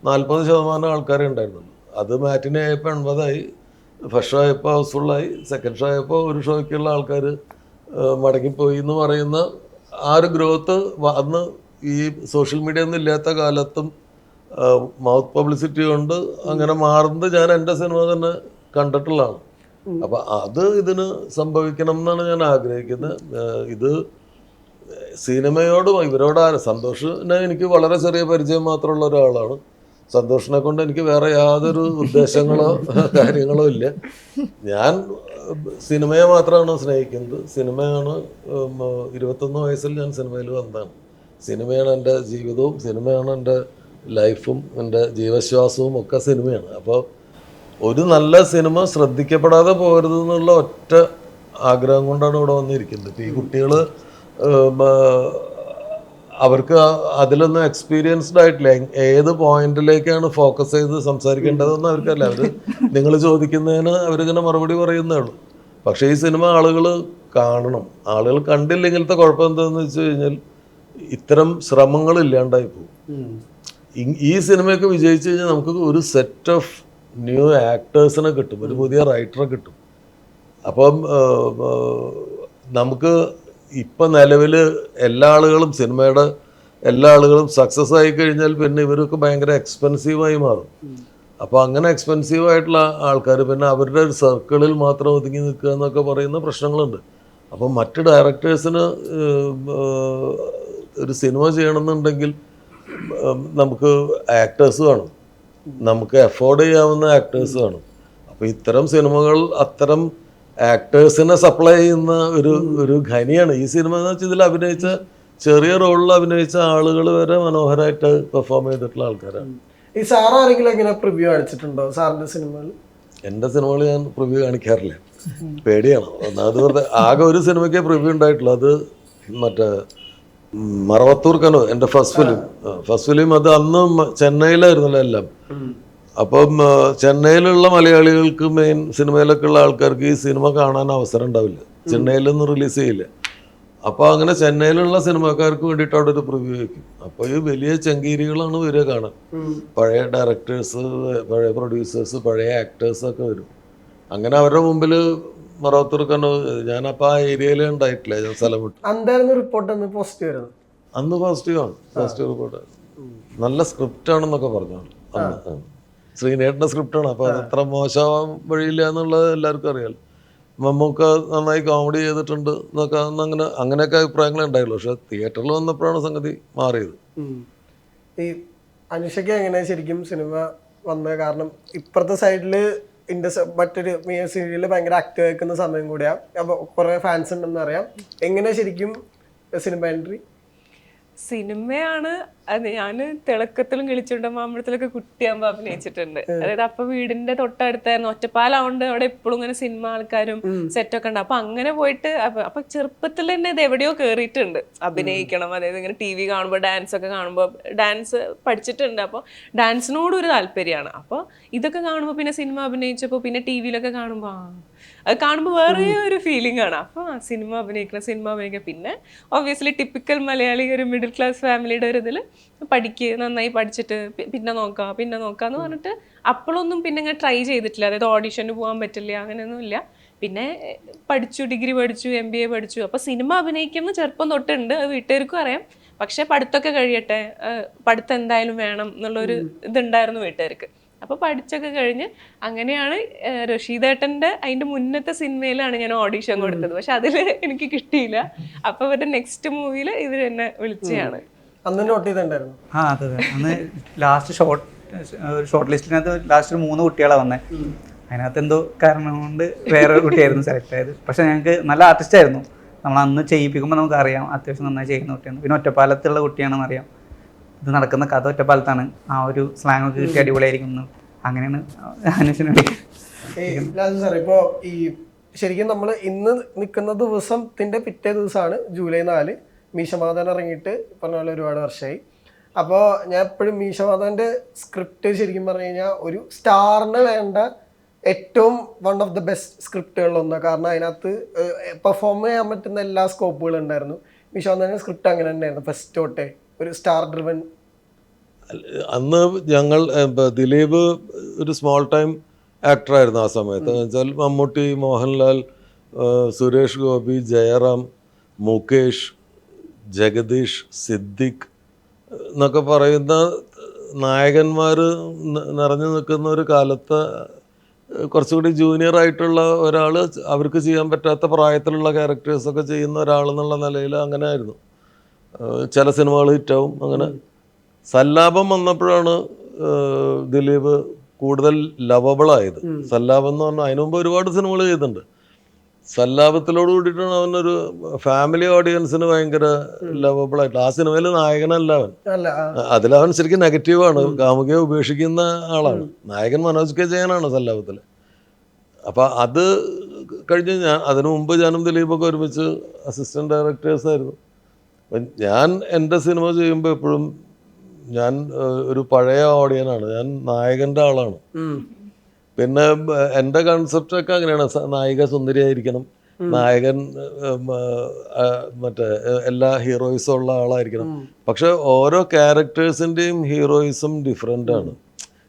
40% ആൾക്കാരെ ഉണ്ടായിരുന്നുള്ളൂ. അത് മാറ്റിനെ ആയപ്പോൾ 80 ഫസ്റ്റ് ഷോ ആയപ്പോൾ ഹൗസ്ഫുള്ളായി. സെക്കൻഡ് ഷോ ആയപ്പോൾ ഒരു ഷോയ്ക്കുള്ള ആൾക്കാർ മടങ്ങിപ്പോയി എന്ന് പറയുന്ന ആ ഒരു ഗ്രോത്ത് അന്ന് ഈ സോഷ്യൽ മീഡിയ ഒന്നും ഇല്ലാത്ത കാലത്തും മൗത്ത് പബ്ലിസിറ്റി കൊണ്ട് അങ്ങനെ മാറുന്നത് ഞാൻ എൻ്റെ സിനിമ തന്നെ കണ്ടിട്ടുള്ളതാണ്. അപ്പം അത് ഇതിന് സംഭവിക്കണം എന്നാണ് ഞാൻ ആഗ്രഹിക്കുന്നത്. ഇത് സിനിമയോട് ഇവരോട് സന്തോഷിനെ എനിക്ക് വളരെ ചെറിയ പരിചയം മാത്രമുള്ള ഒരാളാണ്. സന്തോഷിനെ കൊണ്ട് എനിക്ക് വേറെ യാതൊരു ഉദ്ദേശങ്ങളോ കാര്യങ്ങളോ ഇല്ല. ഞാൻ സിനിമയെ മാത്രമാണ് സ്നേഹിക്കുന്നത്. സിനിമയാണ് 21 വയസ്സിൽ ഞാൻ സിനിമയിൽ വന്നതാണ്. സിനിമയാണ് എൻ്റെ ജീവിതവും, സിനിമയാണ് എൻ്റെ ലൈഫും, എൻ്റെ ജീവശ്വാസവും ഒക്കെ സിനിമയാണ്. അപ്പോൾ ഒരു നല്ല സിനിമ ശ്രദ്ധിക്കപ്പെടാതെ പോകരുത് എന്നുള്ള ഒറ്റ ആഗ്രഹം കൊണ്ടാണ് ഇവിടെ വന്നിരിക്കുന്നത്. ഇപ്പം ഈ കുട്ടികൾ അവർക്ക് അതിലൊന്നും എക്സ്പീരിയൻസ്ഡ് ആയിട്ടില്ല. ഏത് പോയിന്റിലേക്കാണ് ഫോക്കസ് ചെയ്ത് സംസാരിക്കേണ്ടതെന്ന് അവർക്കല്ല. അവർ നിങ്ങൾ ചോദിക്കുന്നതിന് അവരിങ്ങനെ മറുപടി പറയുന്നേ ഉള്ളൂ. പക്ഷേ ഈ സിനിമ ആളുകൾ കാണണം. ആളുകൾ കണ്ടില്ലെങ്കിലത്തെ കുഴപ്പം എന്താണെന്ന് വെച്ച് കഴിഞ്ഞാൽ ഇത്തരം ശ്രമങ്ങൾ ഇല്ലാണ്ടായി പോകും. ഈ സിനിമയൊക്കെ വിജയിച്ചു കഴിഞ്ഞാൽ നമുക്ക് ഒരു സെറ്റ് ഓഫ് ന്യൂ ആക്ടേഴ്സിനെ കിട്ടും, ഒരു പുതിയ റൈറ്ററെ കിട്ടും. അപ്പം നമുക്ക് ഇപ്പം നിലവിൽ എല്ലാ ആളുകളും സക്സസ് ആയി കഴിഞ്ഞാൽ പിന്നെ ഇവരൊക്കെ ഭയങ്കര എക്സ്പെൻസീവായി മാറും. അപ്പോൾ അങ്ങനെ എക്സ്പെൻസീവായിട്ടുള്ള ആൾക്കാർ പിന്നെ അവരുടെ ഒരു സർക്കിളിൽ മാത്രം ഒതുങ്ങി നിൽക്കുക എന്നൊക്കെ പറയുന്ന പ്രശ്നങ്ങളുണ്ട്. അപ്പം മറ്റ് ഡയറക്ടേഴ്സിന് ഒരു സിനിമ ചെയ്യണമെന്നുണ്ടെങ്കിൽ നമുക്ക് ആക്ടേഴ്സ് വേണം, നമുക്ക് അഫോർഡ് ചെയ്യാവുന്ന ആക്ടേഴ്സ് വേണം. അപ്പോൾ ഇത്തരം സിനിമകൾ അത്തരം ആക്ടേഴ്സിനെ സപ്ലൈ ചെയ്യുന്ന ഒരു ഖനിയാണ് ഈ സിനിമ എന്ന് വെച്ചാൽ. ഇതിൽ അഭിനയിച്ച ചെറിയ റോളിൽ അഭിനയിച്ച ആളുകൾ വരെ മനോഹരമായിട്ട് പെർഫോം ചെയ്തിട്ടുള്ള ആൾക്കാരാണ്. ഈ സാർ ആരെങ്കിലും എങ്ങനെ പ്രിവ്യൂ കാണിച്ചിട്ടുണ്ടോ സാറിന്റെ സിനിമകൾ? എൻ്റെ സിനിമകൾ ഞാൻ പ്രിവ്യൂ കാണിക്കാറില്ല, പേടിയാണ്. ഒന്നാമത് വെറുതെ ആകെ ഒരു സിനിമയ്ക്കേ പ്രിവ്യൂ ഉണ്ടായിട്ടുള്ളൂ. അത് മറ്റേ മറവത്തൂർ കനോ, എൻ്റെ ഫസ്റ്റ് ഫിലിം. അത് അന്ന് ചെന്നൈയിലായിരുന്നല്ലോ എല്ലാം. അപ്പം ചെന്നൈയിലുള്ള മലയാളികൾക്ക്, മെയിൻ സിനിമയിലൊക്കെ ഉള്ള ആൾക്കാർക്ക് ഈ സിനിമ കാണാൻ അവസരം ഉണ്ടാവില്ല, ചെന്നൈയിലൊന്നും റിലീസ് ചെയ്യില്ല. അപ്പോൾ അങ്ങനെ ചെന്നൈയിലുള്ള സിനിമക്കാർക്ക് വേണ്ടിയിട്ട് അവിടെ ഒരു പ്രിവ്യൂ വയ്ക്കും. അപ്പോൾ ഈ വലിയ ചങ്കീരികളാണ് വരിക കാണാൻ. പഴയ ഡയറക്ടേഴ്സ്, പഴയ പ്രൊഡ്യൂസേഴ്സ്, പഴയ ആക്ടേഴ്സൊക്കെ വരും. അങ്ങനെ അവരുടെ മുമ്പിൽ മറവത്തൂർക്കനോ, ഞാനപ്പോൾ ആ ഏരിയയിൽ ഉണ്ടായിട്ടില്ല, ഞാൻ സ്ഥലം വിട്ടു. അന്ന് റിപ്പോർട്ട് അന്ന് പോസിറ്റീവ് ആയിരുന്നു. അന്ന് പോസിറ്റീവാണ്, പോസിറ്റീവ് റിപ്പോർട്ട്. നല്ല സ്ക്രിപ്റ്റാണെന്നൊക്കെ പറഞ്ഞു അന്ന്. ശ്രീനേട്ടൻ്റെ സ്ക്രിപ്റ്റാണ്. അപ്പോൾ അത് അത്ര മോശമാവാൻ വഴിയില്ല എന്നുള്ളത് എല്ലാവർക്കും അറിയാലോ. മമ്മൂക്ക നന്നായി കോമഡി ചെയ്തിട്ടുണ്ട് എന്നൊക്കെ അങ്ങനെയൊക്കെ അഭിപ്രായങ്ങളെ ഉണ്ടായുള്ളൂ. പക്ഷെ തിയേറ്ററിൽ വന്നപ്പോഴാണ് സംഗതി മാറിയത്. ഈ അനുഷയ്ക്ക് എങ്ങനെ ശരിക്കും സിനിമ വന്നത്? കാരണം ഇപ്പുറത്തെ സൈഡിൽ മറ്റൊരു സീരിയലിൽ ഭയങ്കര ആക്റ്റീവ് ആയിരിക്കുന്ന സമയം കൂടിയാണ്. അപ്പോൾ കുറേ ഫാൻസ് ഉണ്ടെന്ന് അറിയാം. എങ്ങനെ ശരിക്കും സിനിമ എൻട്രി? സിനിമയാണ് അത്. ഞാൻ തിളക്കത്തിലും കിളിച്ചുണ്ട മാമ്പഴത്തിലൊക്കെ കുട്ടിയാകുമ്പോൾ അഭിനയിച്ചിട്ടുണ്ട്. അതായത് അപ്പൊ വീടിന്റെ തൊട്ടടുത്തായിരുന്നു, ഒറ്റപ്പാലാവുണ്ട്. അവിടെ എപ്പോഴും ഇങ്ങനെ സിനിമ ആൾക്കാരും സെറ്റൊക്കെ ഉണ്ട്. അപ്പൊ അങ്ങനെ പോയിട്ട് അപ്പൊ ചെറുപ്പത്തിൽ തന്നെ ഇത് എവിടെയോ കയറിയിട്ടുണ്ട്, അഭിനയിക്കണം. അതായത് ഇങ്ങനെ TV കാണുമ്പോൾ, ഡാൻസ് ഒക്കെ കാണുമ്പോൾ, ഡാൻസ് പഠിച്ചിട്ടുണ്ട്. അപ്പോൾ ഡാൻസിനോട് ഒരു താല്പര്യമാണ്. അപ്പോൾ ഇതൊക്കെ കാണുമ്പോൾ പിന്നെ സിനിമ അഭിനയിച്ചപ്പോൾ പിന്നെ TV-ലൊക്കെ കാണുമ്പോൾ അത് കാണുമ്പോൾ വേറെ ഒരു ഫീലിംഗ് ആണ്. അപ്പോൾ സിനിമ അഭിനയിക്കണം. പിന്നെ ഒബ്വിയസ്ലി ടിപ്പിക്കൽ മലയാളി ഒരു മിഡിൽ ക്ലാസ് ഫാമിലിയുടെ ഒരു ഇതിൽ നന്നായി പഠിച്ചിട്ട് പിന്നെ നോക്കാന്ന് പറഞ്ഞിട്ട് അപ്പോഴൊന്നും പിന്നെ ഇങ്ങനെ ട്രൈ ചെയ്തിട്ടില്ല. അതായത് ഓഡിഷന് പോകാൻ പറ്റില്ല, അങ്ങനെയൊന്നും ഇല്ല. പിന്നെ ഡിഗ്രി പഠിച്ചു, MBA പഠിച്ചു. അപ്പോൾ സിനിമ അഭിനയിക്കുന്ന ചെറുപ്പം തൊട്ടുണ്ട്, അത് വീട്ടുകാർക്കും അറിയാം. പക്ഷെ പഠിത്തമൊക്കെ കഴിയട്ടെ, പഠിത്തം എന്തായാലും വേണം എന്നുള്ളൊരു ഇതുണ്ടായിരുന്നു വീട്ടുകാർക്ക്. അപ്പോൾ പഠിച്ചൊക്കെ കഴിഞ്ഞ് അങ്ങനെയാണ് റഷീദേട്ടൻ്റെ അതിൻ്റെ മുന്നത്തെ സിനിമയിലാണ് ഞാൻ ഓഡിഷൻ കൊടുത്തത്. പക്ഷെ അതിൽ എനിക്ക് കിട്ടിയില്ല. അപ്പോൾ അവരുടെ നെക്സ്റ്റ് മൂവിയിൽ ഇവർ എന്നെ വിളിച്ചതാണ്. അന്ന് നോട്ട് ചെയ്തിട്ടുണ്ടായിരുന്നു. അതെ. അന്ന് ലാസ്റ്റ് ഷോർട്ട് ലിസ്റ്റിനകത്ത് ലാസ്റ്റ് 3 കുട്ടികളാണ് വന്നത്. അതിനകത്ത് എന്തോ കാരണം കൊണ്ട് വേറൊരു കുട്ടിയായിരുന്നു സെലക്ട് ആയത്. പക്ഷെ ഞങ്ങൾക്ക് നല്ല ആർട്ടിസ്റ്റ് ആയിരുന്നു, നമ്മൾ അന്ന് ചെയ്യിപ്പിക്കുമ്പോൾ നമുക്കറിയാം അത്യാവശ്യം നന്നായി ചെയ്യുന്ന കുട്ടിയാണ്. പിന്നെ ഒറ്റപ്പാലത്തുള്ള കുട്ടിയാണെന്ന് അറിയാം. ഇത് നടക്കുന്ന കഥ ഒറ്റപ്പാലത്താണ്, ആ ഒരു സ്ലാങ് ഒക്കെ കിട്ടി അടിപൊളിയായിരിക്കുന്നു. അങ്ങനെയാണ് അനുഷിനെ സാർ ഇപ്പോൾ ഈ ശരിക്കും നമ്മൾ ഇന്ന് നിൽക്കുന്ന ദിവസത്തിൻ്റെ പിറ്റേ ദിവസമാണ് ജൂലൈ 4 മീശമാധവൻ ഇറങ്ങിയിട്ട് പറഞ്ഞ പോലെ ഒരുപാട് വർഷമായി. അപ്പോൾ ഞാൻ എപ്പോഴും മീശമാധവൻ്റെ സ്ക്രിപ്റ്റ് ശരിക്കും പറഞ്ഞു കഴിഞ്ഞാൽ ഒരു സ്റ്റാറിന് വേണ്ട ഏറ്റവും വൺ ഓഫ് ദ ബെസ്റ്റ് സ്ക്രിപ്റ്റുകളിലൊന്നാണ്. കാരണം അതിനകത്ത് പെർഫോം ചെയ്യാൻ പറ്റുന്ന എല്ലാ സ്കോപ്പുകളും ഉണ്ടായിരുന്നു. മീശമാധവൻ്റെ സ്ക്രിപ്റ്റ് അങ്ങനെ തന്നെയായിരുന്നു ഫസ്റ്റ് തൊട്ടേ, ഒരു സ്റ്റാർ ഡ്രിവൻ. അന്ന് ഞങ്ങൾ ദിലീപ് ഒരു സ്മോൾ ടൈം ആക്ടറായിരുന്നു ആ സമയത്ത്. എന്ന് വെച്ചാൽ മമ്മൂട്ടി, മോഹൻലാൽ, സുരേഷ് ഗോപി, ജയറാം, മുകേഷ്, ജഗദീഷ്, സിദ്ദിഖ് എന്നൊക്കെ പറയുന്ന നായകന്മാർ നിറഞ്ഞു നിൽക്കുന്ന ഒരു കാലത്ത് കുറച്ചുകൂടി ജൂനിയർ ആയിട്ടുള്ള ഒരാൾ, അവർക്ക് ചെയ്യാൻ പറ്റാത്ത പ്രായത്തിലുള്ള ക്യാരക്ടേഴ്സൊക്കെ ചെയ്യുന്ന ഒരാളെന്നുള്ള നിലയിൽ അങ്ങനെ ആയിരുന്നു. ചില സിനിമകൾ ഹിറ്റാവും. അങ്ങനെ സല്ലാപം വന്നപ്പോഴാണ് ദിലീപ് കൂടുതൽ ലവബിളായത്. സല്ലാപം എന്ന് പറഞ്ഞാൽ അതിനു മുമ്പ് ഒരുപാട് സിനിമകൾ ചെയ്തിട്ടുണ്ട്. സല്ലാപത്തിലോട് കൂടിയിട്ടാണ് അവനൊരു ഫാമിലി ഓഡിയൻസിന് ഭയങ്കര ലവബിളായിട്ട്. ആ സിനിമയിൽ നായകനല്ല അവൻ, അതിലവൻ ശരിക്കും നെഗറ്റീവാണ്, കാമുകിയെ ഉപേക്ഷിക്കുന്ന ആളാണ്. നായകൻ മനോജ് കെ ജയനാണ് സല്ലാപത്തിൽ. അപ്പം അത് കഴിഞ്ഞ് അതിനു മുമ്പ് ഞാനും ദിലീപൊക്കെ ഒരുമിച്ച് അസിസ്റ്റൻറ്റ് ഡയറക്ടേഴ്സായിരുന്നു. അപ്പം ഞാൻ എൻ്റെ സിനിമ ചെയ്യുമ്പോൾ എപ്പോഴും ഞാൻ ഒരു പഴയ ഓഡിയനാണ്, ഞാൻ നായകൻ്റെ ആളാണ്. പിന്നെ എൻ്റെ കൺസെപ്റ്റൊക്കെ അങ്ങനെയാണ്, നായിക സുന്ദരിയായിരിക്കണം, നായകൻ മറ്റേ എല്ലാ ഹീറോയിസും ഉള്ള ആളായിരിക്കണം. പക്ഷെ ഓരോ ക്യാരക്ടേഴ്സിൻ്റെയും ഹീറോയിസും ഡിഫറെൻ്റ് ആണ്.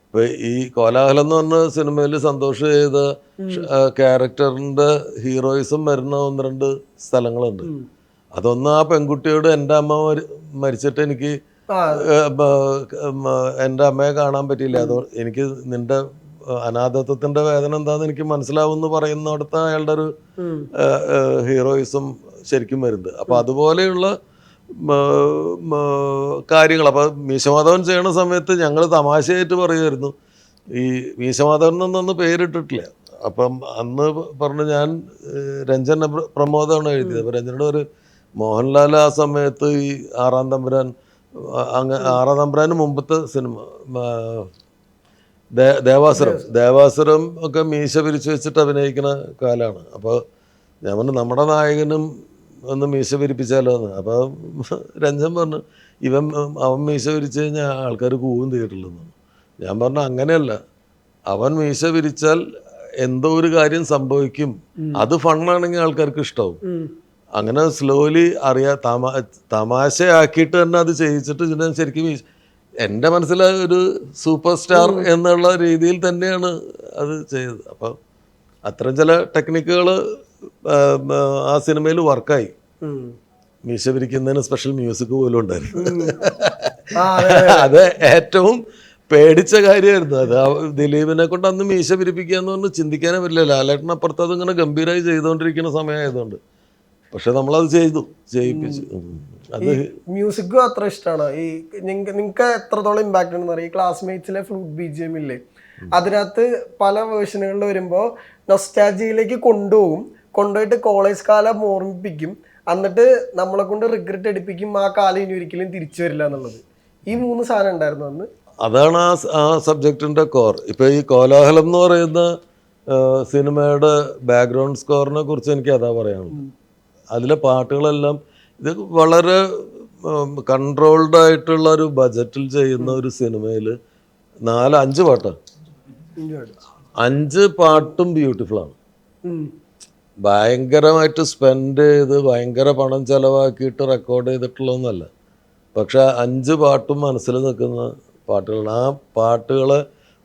ഇപ്പം ഈ കോലാഹലം എന്ന് പറഞ്ഞ സിനിമയിൽ സന്തോഷ് ചെയ്ത ക്യാരക്ടറിൻ്റെ ഹീറോയിസും വരുന്ന 1-2 സ്ഥലങ്ങളുണ്ട്. അതൊന്ന് ആ പെൺകുട്ടിയോട് എൻ്റെ അമ്മ മരിച്ചിട്ട് എനിക്ക് എൻ്റെ അമ്മയെ കാണാൻ പറ്റിയില്ല, അതോ എനിക്ക് നിൻ്റെ അനാഥത്വത്തിൻ്റെ വേദന എന്താണെന്ന് എനിക്ക് മനസ്സിലാവുമെന്ന് പറയുന്നിടത്ത് അയാളുടെ ഒരു ഹീറോയിസം ശരിക്കും വരുന്നത്. അപ്പോൾ അതുപോലെയുള്ള കാര്യങ്ങൾ. അപ്പോൾ മീശമാധവൻ ചെയ്യണ സമയത്ത് ഞങ്ങൾ തമാശയായിട്ട് പറയുമായിരുന്നു, ഈ മീശമാധവൻ എന്നൊന്ന് പേരിട്ടിട്ടില്ല. അപ്പം അന്ന് പറഞ്ഞു, ഞാൻ രഞ്ജൻ പ്രമോദാണ് എഴുതിയത്. അപ്പോൾ രഞ്ജനോട് ഒരു മോഹൻലാൽ ആ സമയത്ത് ഈ 6-ാം തമ്പുരാൻ, 6-ാം തമ്പുരാന് മുമ്പത്തെ സിനിമ ദേവാസുരം ഒക്കെ മീശ പിരിച്ചു വെച്ചിട്ട് അഭിനയിക്കുന്ന കാലമാണ്. അപ്പോൾ ഞാൻ പറഞ്ഞു, നമ്മുടെ നായകനും ഒന്ന് മീശ പിരിപ്പിച്ചാലോ എന്ന്. അപ്പോൾ രഞ്ജൻ പറഞ്ഞു, അവൻ മീശ പിരിച്ചു കഴിഞ്ഞാൽ ആൾക്കാർ കൂവും തിയേറ്ററിലെന്ന്. ഞാൻ പറഞ്ഞു, അങ്ങനെയല്ല, അവൻ മീശ പിരിച്ചാൽ എന്തോ ഒരു കാര്യം സംഭവിക്കും, അത് ഫണ്ണാണെങ്കിൽ ആൾക്കാർക്ക് ഇഷ്ടമാവും. അങ്ങനെ സ്ലോലി തമാശയാക്കിയിട്ട് തന്നെ അത് ചെയ്യിച്ചിട്ട് ഞാൻ ശരിക്കും എൻ്റെ മനസ്സിൽ ഒരു സൂപ്പർ സ്റ്റാർ എന്നുള്ള രീതിയിൽ തന്നെയാണ് അത് ചെയ്തത്. അപ്പം അത്തരം ചില ടെക്നിക്കുകൾ ആ സിനിമയിൽ വർക്കായി. മീശ പിരിക്കുന്നതിന് സ്പെഷ്യൽ മ്യൂസിക് പോലും ഉണ്ടായിരുന്നു. അത് ഏറ്റവും പേടിച്ച കാര്യമായിരുന്നു. അത് ദിലീപിനെ കൊണ്ട് അന്ന് മീശ പിരിപ്പിക്കുക എന്ന് പറഞ്ഞ് ചിന്തിക്കാനേ പറ്റില്ല. ലാലേട്ടനപ്പുറത്ത് അതിങ്ങനെ ഗംഭീരമായി ചെയ്തുകൊണ്ടിരിക്കുന്ന സമയമായതുകൊണ്ട്. പക്ഷെ നമ്മളത് ചെയ്യിപ്പിച്ചു. അത് മ്യൂസിക്കും അത്ര ഇഷ്ടമാണ്. ഈ നിങ്ങൾക്ക് എത്രത്തോളം ഇമ്പാക്ട് ഉണ്ടെന്ന് അറിയാം. ഈ ക്ലാസ്മേറ്റ്സിലെ ഫ്ലൂട്ട് BGM ഇല്ലേ, അതിനകത്ത് പല വേർഷനുകളിൽ വരുമ്പോൾ നൊസ്റ്റാൾജിയയിലേക്ക് കൊണ്ടുപോയിട്ട് കോളേജ് കാലം ഓർമ്മിപ്പിക്കും, എന്നിട്ട് നമ്മളെ കൊണ്ട് റിഗ്രറ്റ് എടുപ്പിക്കും, ആ കാലം ഇനി ഒരിക്കലും തിരിച്ചു വരില്ല എന്നുള്ളത്. ഈ 3 സാധനം ഉണ്ടായിരുന്നു അന്ന്. അതാണ് ആ സബ്ജക്റ്റിൻ്റെ കോർ. ഇപ്പോൾ ഈ കോലാഹലം എന്ന് പറയുന്ന സിനിമയുടെ ബാക്ക്ഗ്രൗണ്ട് സ്കോറിനെ കുറിച്ച് എനിക്ക് അതാ പറയാനുള്ളത്. അതിലെ പാട്ടുകളെല്ലാം ഇത് വളരെ കൺട്രോൾഡ് ആയിട്ടുള്ള ഒരു ബജറ്റിൽ ചെയ്യുന്ന ഒരു സിനിമയിൽ 4-5 പാട്ടാണ്. 5 പാട്ടും ബ്യൂട്ടിഫുള്ളാണ്. ഭയങ്കരമായിട്ട് സ്പെൻഡ് ചെയ്ത് ഭയങ്കര പണം ചിലവാക്കിയിട്ട് റെക്കോർഡ് ചെയ്തിട്ടുള്ളതൊന്നുമല്ല. പക്ഷെ 5 പാട്ടും മനസ്സിൽ നിൽക്കുന്ന പാട്ടുകളാണ്. ആ പാട്ടുകളെ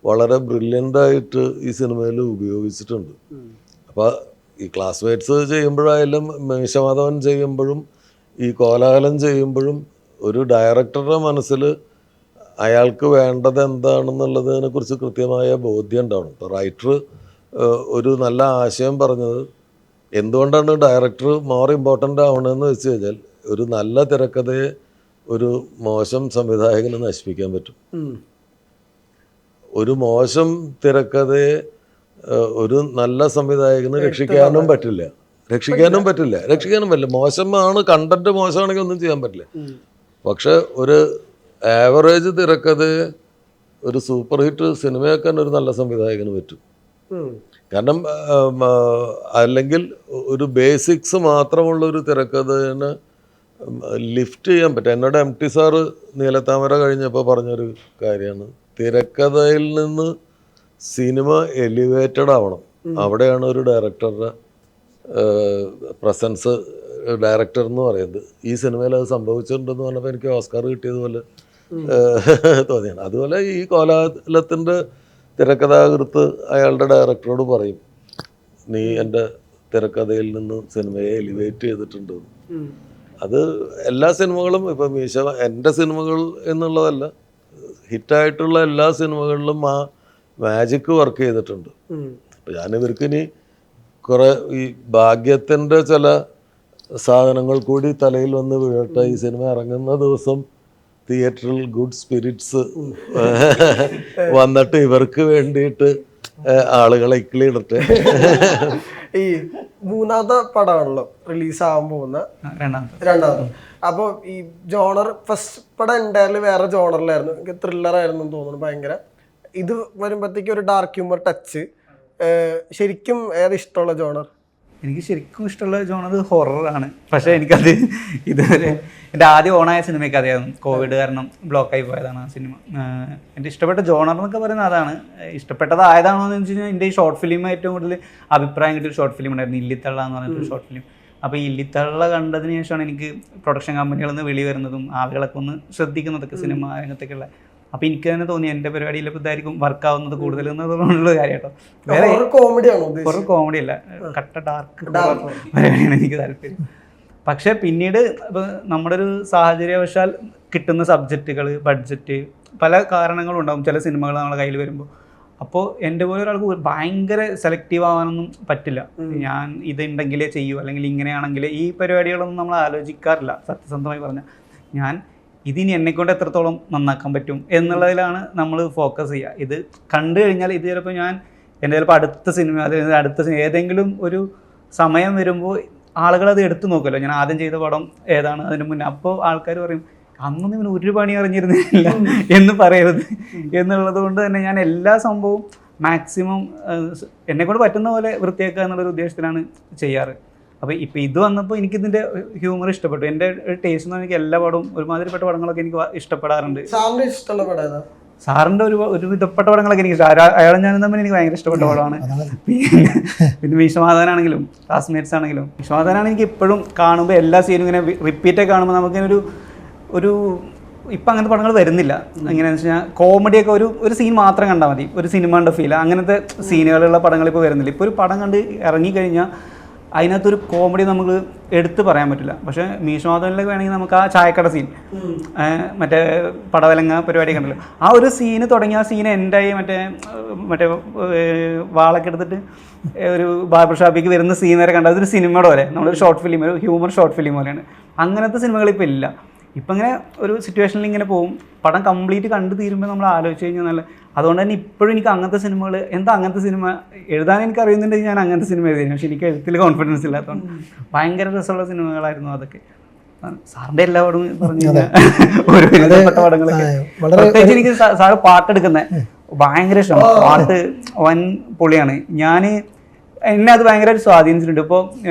വളരെ ബ്രില്യൻ്റായിട്ട് ഈ സിനിമയിൽ ഉപയോഗിച്ചിട്ടുണ്ട്. അപ്പോൾ ഈ ക്ലാസ്മേറ്റ്സ് ചെയ്യുമ്പോഴായാലും മീശമാധവൻ ചെയ്യുമ്പോഴും ഈ കോലാഹലം ചെയ്യുമ്പോഴും ഒരു ഡയറക്ടറുടെ മനസ്സിൽ അയാൾക്ക് വേണ്ടത് എന്താണെന്നുള്ളതിനെ കുറിച്ച് കൃത്യമായ ബോധ്യം ഉണ്ടാവണം. ഇപ്പോൾ റൈറ്റർ ഒരു നല്ല ആശയം പറഞ്ഞത് എന്തുകൊണ്ടാണ് ഡയറക്ടർ മോർ ഇമ്പോർട്ടൻ്റ് ആവണമെന്ന് വെച്ച് കഴിഞ്ഞാൽ, ഒരു നല്ല തിരക്കഥയെ ഒരു മോശം സംവിധായകന് നശിപ്പിക്കാൻ പറ്റും. ഒരു മോശം തിരക്കഥയെ ഒരു നല്ല സംവിധായകന് രക്ഷിക്കാനും പറ്റില്ല. രക്ഷിക്കാനും പറ്റില്ല. മോശമാണ്, കണ്ടന്റ് മോശമാണെങ്കിൽ ഒന്നും ചെയ്യാൻ പറ്റില്ല. പക്ഷെ ഒരു ആവറേജ് തിരക്കഥ ഒരു സൂപ്പർ ഹിറ്റ് സിനിമയാക്കാൻ ഒരു നല്ല സംവിധായകന് പറ്റും. കാരണം അല്ലെങ്കിൽ ഒരു ബേസിക്സ് മാത്രമുള്ള ഒരു തിരക്കഥനെ ലിഫ്റ്റ് ചെയ്യാൻ പറ്റും. എന്നോട് MT സാറ് നീലത്താമര കഴിഞ്ഞപ്പോൾ പറഞ്ഞൊരു കാര്യമാണ്, തിരക്കഥയിൽ നിന്ന് സിനിമ എലിവേറ്റഡ് ആവണം. അവിടെയാണ് ഒരു ഡയറക്ടറുടെ പ്രസൻസ്, ഡയറക്ടർ എന്ന് പറയുന്നത്. ഈ സിനിമയിൽ അത് സംഭവിച്ചിട്ടുണ്ടെന്ന് പറഞ്ഞപ്പോൾ എനിക്ക് ഓസ്കാർ കിട്ടിയതുപോലെ തോന്നിയാണ്. അതുപോലെ ഈ കോലാഹലത്തിൻ്റെ തിരക്കഥാകൃത്ത് അയാളുടെ ഡയറക്ടറോട് പറയും, നീ എൻ്റെ തിരക്കഥയിൽ നിന്ന് സിനിമയെ എലിവേറ്റ് ചെയ്തിട്ടുണ്ട്. അത് എല്ലാ സിനിമകളും, ഇപ്പം എൻ്റെ സിനിമകൾ എന്നുള്ളതല്ല, ഹിറ്റായിട്ടുള്ള എല്ലാ സിനിമകളിലും ആ മാജിക്ക് വർക്ക് ചെയ്തിട്ടുണ്ട്. അപ്പം ഞാനിവർക്കിനി കുറേ ഈ ഭാഗ്യത്തിൻ്റെ ചില സാധനങ്ങൾ കൂടി തലയിൽ വന്ന് വീഴട്ടെ. ഈ സിനിമ ഇറങ്ങുന്ന ദിവസം തിയേറ്ററിൽ ഗുഡ് സ്പിരിറ്റ്സ് വന്നിട്ട് ഇവർക്ക് വേണ്ടിയിട്ട് ആളുകളെ ഇക്കിളിയിടട്ടെ. ഈ മൂന്നാമത്തെ പടമാണല്ലോ റിലീസ് ആവാൻ പോകുന്ന രണ്ടാമത്തെ. അപ്പോൾ ഈ ജോണർ ഫസ്റ്റ് പടം എൻ്റയർലി വേറെ ജോണറിലായിരുന്നു, എനിക്ക് ത്രില്ലറായിരുന്നു തോന്നുന്നു ഭയങ്കര. ഇത് വരുമ്പോഴത്തേക്കും ഒരു ഡാർക്ക് ഹ്യൂമർ ടച്ച്. ശരിക്കും ഏത് ഇഷ്ടമുള്ള ജോണർ? എനിക്ക് ശരിക്കും ഇഷ്ടമുള്ള ജോണർ ഹൊററാണ്. പക്ഷേ എനിക്കത് ഇതുവരെ എൻ്റെ ആദ്യം ഓണായ സിനിമയ്ക്ക് അറിയായിരുന്നു. കോവിഡ് കാരണം ബ്ലോക്കായി പോയതാണ് ആ സിനിമ. എൻ്റെ ഇഷ്ടപ്പെട്ട ജോണർ എന്നൊക്കെ പറയുന്നത് അതാണ്. ഇഷ്ടപ്പെട്ടതായതാണോ എന്ന് വെച്ച് കഴിഞ്ഞാൽ എൻ്റെ ഈ ഷോർട്ട് ഫിലിം ഏറ്റവും കൂടുതൽ അഭിപ്രായം കിട്ടിയൊരു ഷോർട്ട് ഫിലിം ഉണ്ടായിരുന്നു, ഇല്ലിത്തള്ള എന്ന് പറഞ്ഞിട്ടൊരു ഷോർട്ട് ഫിലിം. അപ്പോൾ ഈ ഇല്ലിത്തള്ള കണ്ടതിന് ശേഷമാണ് എനിക്ക് പ്രൊഡക്ഷൻ കമ്പനികളിൽ നിന്ന് വെളി വരുന്നതും ആളുകളൊക്കെ ഒന്ന് ശ്രദ്ധിക്കുന്നതൊക്കെ സിനിമ രംഗത്തേക്കുള്ള. അപ്പോൾ എനിക്ക് തന്നെ തോന്നി എൻ്റെ പരിപാടിയിൽ ഇപ്പോൾ ഇതായിരിക്കും വർക്കാവുന്നത് കൂടുതൽ എന്നുള്ള കാര്യം കേട്ടോ. വേറെ ഒരു കോമഡി അല്ല, കട്ട ഡാർക്ക് പരിപാടിയാണ് എനിക്ക് താല്പര്യം. പക്ഷേ പിന്നീട് ഇപ്പോൾ നമ്മുടെ ഒരു സാഹചര്യവശാൽ കിട്ടുന്ന സബ്ജക്റ്റുകൾ, ബഡ്ജറ്റ്, പല കാരണങ്ങളും ഉണ്ടാകും ചില സിനിമകൾ നമ്മളെ കയ്യിൽ വരുമ്പോൾ. അപ്പോൾ എൻ്റെ പോലെ ഒരാൾക്ക് ഭയങ്കര സെലക്റ്റീവ് ആവാനൊന്നും പറ്റില്ല. ഞാൻ ഇതുണ്ടെങ്കിലേ ചെയ്യൂ, അല്ലെങ്കിൽ ഇങ്ങനെയാണെങ്കിൽ ഈ പരിപാടികളൊന്നും നമ്മൾ ആലോചിക്കാറില്ല. സത്യസന്ധമായി പറഞ്ഞാൽ ഞാൻ ഇതിനി എന്നെക്കൊണ്ട് എത്രത്തോളം നന്നാക്കാൻ പറ്റും എന്നുള്ളതിലാണ് നമ്മൾ ഫോക്കസ് ചെയ്യുക. ഇത് കണ്ടു കഴിഞ്ഞാൽ ഇത് ചിലപ്പോൾ എൻ്റെ ചിലപ്പോൾ അടുത്ത സിനിമ, അതായത് ഏതെങ്കിലും ഒരു സമയം വരുമ്പോൾ ആളുകളത് എടുത്തു നോക്കുമല്ലോ, ഞാൻ ആദ്യം ചെയ്ത പടം ഏതാണ് അതിന് മുന്നേ. അപ്പോൾ ആൾക്കാർ പറയും അന്നൊന്നും ഇവന് ഒരു പണി അറിഞ്ഞിരുന്നില്ല എന്ന് പറയരുത് എന്നുള്ളത് കൊണ്ട് തന്നെ ഞാൻ എല്ലാ സംഭവവും മാക്സിമം എന്നെക്കൊണ്ട് പറ്റുന്ന പോലെ വൃത്തിയാക്കുക എന്നുള്ളൊരു ഉദ്ദേശത്തിലാണ് ചെയ്യാറ്. അപ്പോൾ ഇപ്പോൾ ഇത് വന്നപ്പോൾ എനിക്കിതിൻ്റെ ഹ്യൂമർ ഇഷ്ടപ്പെട്ടു. എൻ്റെ ഒരു ടേസ്റ്റ് എന്ന് പറഞ്ഞാൽ എനിക്ക് എല്ലാ പടവും ഒരുമാതിരിപ്പെട്ട പടങ്ങളൊക്കെ എനിക്ക് ഇഷ്ടപ്പെടാറുണ്ട്. സാറിൻ്റെ ഒരു വിധപ്പെട്ട പടങ്ങളൊക്കെ എനിക്ക് ഇഷ്ടം. അയാളും ഞാനും തമ്മിൽ എനിക്ക് ഭയങ്കര ഇഷ്ടപ്പെട്ട പടമാണ്. പിന്നെ വിശ്വനാഥനാണെങ്കിലും ക്ലാസ്മേറ്റ്സ് ആണെങ്കിലും, വിശ്വനാഥനാണ് എനിക്ക് ഇപ്പോഴും കാണുമ്പോൾ എല്ലാ സീനും ഇങ്ങനെ റിപ്പീറ്റായി കാണുമ്പോൾ നമുക്കിങ്ങനെ ഒരു ഇപ്പം അങ്ങനത്തെ പടങ്ങൾ വരുന്നില്ല. എങ്ങനെയാണെന്ന് വെച്ച് കഴിഞ്ഞാൽ കോമഡിയൊക്കെ ഒരു സീൻ മാത്രം കണ്ടാൽ മതി, ഒരു സിനിമയുടെ ഫീൽ, അങ്ങനത്തെ സീനുകളുള്ള പടങ്ങൾ ഇപ്പോൾ വരുന്നില്ല. ഇപ്പോൾ ഒരു പടം കണ്ട് ഇറങ്ങിക്കഴിഞ്ഞാൽ അതിനകത്തൊരു കോമഡി നമുക്ക് എടുത്ത് പറയാൻ പറ്റില്ല. പക്ഷേ മീശോമാധവനിലേക്ക് വേണമെങ്കിൽ നമുക്ക് ആ ചായക്കട സീൻ, മറ്റേ പടവലങ്ങ പരിപാടി കണ്ടല്ലോ, ആ ഒരു സീന് തുടങ്ങി ആ സീൻ എൻഡായി മറ്റേ വാളൊക്കെ എടുത്തിട്ട് ഒരു ബാർബർ ഷാപ്പിലേക്ക് വരുന്ന സീൻ വരെ കണ്ടത് ഒരു സിനിമയുടെ പോലെ, നമ്മളൊരു ഷോർട്ട് ഫിലിം, ഒരു ഹ്യൂമർ ഷോർട്ട് ഫിലിം പോലെയാണ്. അങ്ങനത്തെ സിനിമകളിപ്പോൾ ഇല്ല. ഇപ്പം ഇങ്ങനെ ഒരു സിറ്റുവേഷനിൽ ഇങ്ങനെ പോകും, പടം കംപ്ലീറ്റ് കണ്ടു തീരുമ്പോൾ നമ്മൾ ആലോചിച്ച് കഴിഞ്ഞാൽ നല്ല. അതുകൊണ്ട് തന്നെ ഇപ്പോഴും എനിക്ക് അങ്ങനത്തെ സിനിമകൾ, എന്താ അങ്ങനത്തെ സിനിമ എഴുതാൻ എനിക്ക് അറിയുന്നുണ്ടെങ്കിൽ ഞാൻ അങ്ങനത്തെ സിനിമ എഴുതിയിരുന്നു. പക്ഷെ എനിക്ക് എഴുത്തിൽ കോൺഫിഡൻസ് ഇല്ലാത്തതുകൊണ്ട് ഭയങ്കര രസമുള്ള സിനിമകളായിരുന്നു അതൊക്കെ. സാറിൻ്റെ എല്ലാ പടവും പറഞ്ഞു കഴിഞ്ഞാൽ ഒരു വിധപ്പെട്ട പടങ്ങളൊക്കെ. പ്രത്യേകിച്ച് എനിക്ക് സാറ് പാട്ടെടുക്കുന്നത് ഭയങ്കര ഇഷ്ടമാണ്. പാട്ട് വൻ പൊളിയാണ്. എന്നെ അത് ഭയങ്കരമായിട്ട് സ്വാധീനിച്ചിട്ടുണ്ട്. ഇപ്പോൾ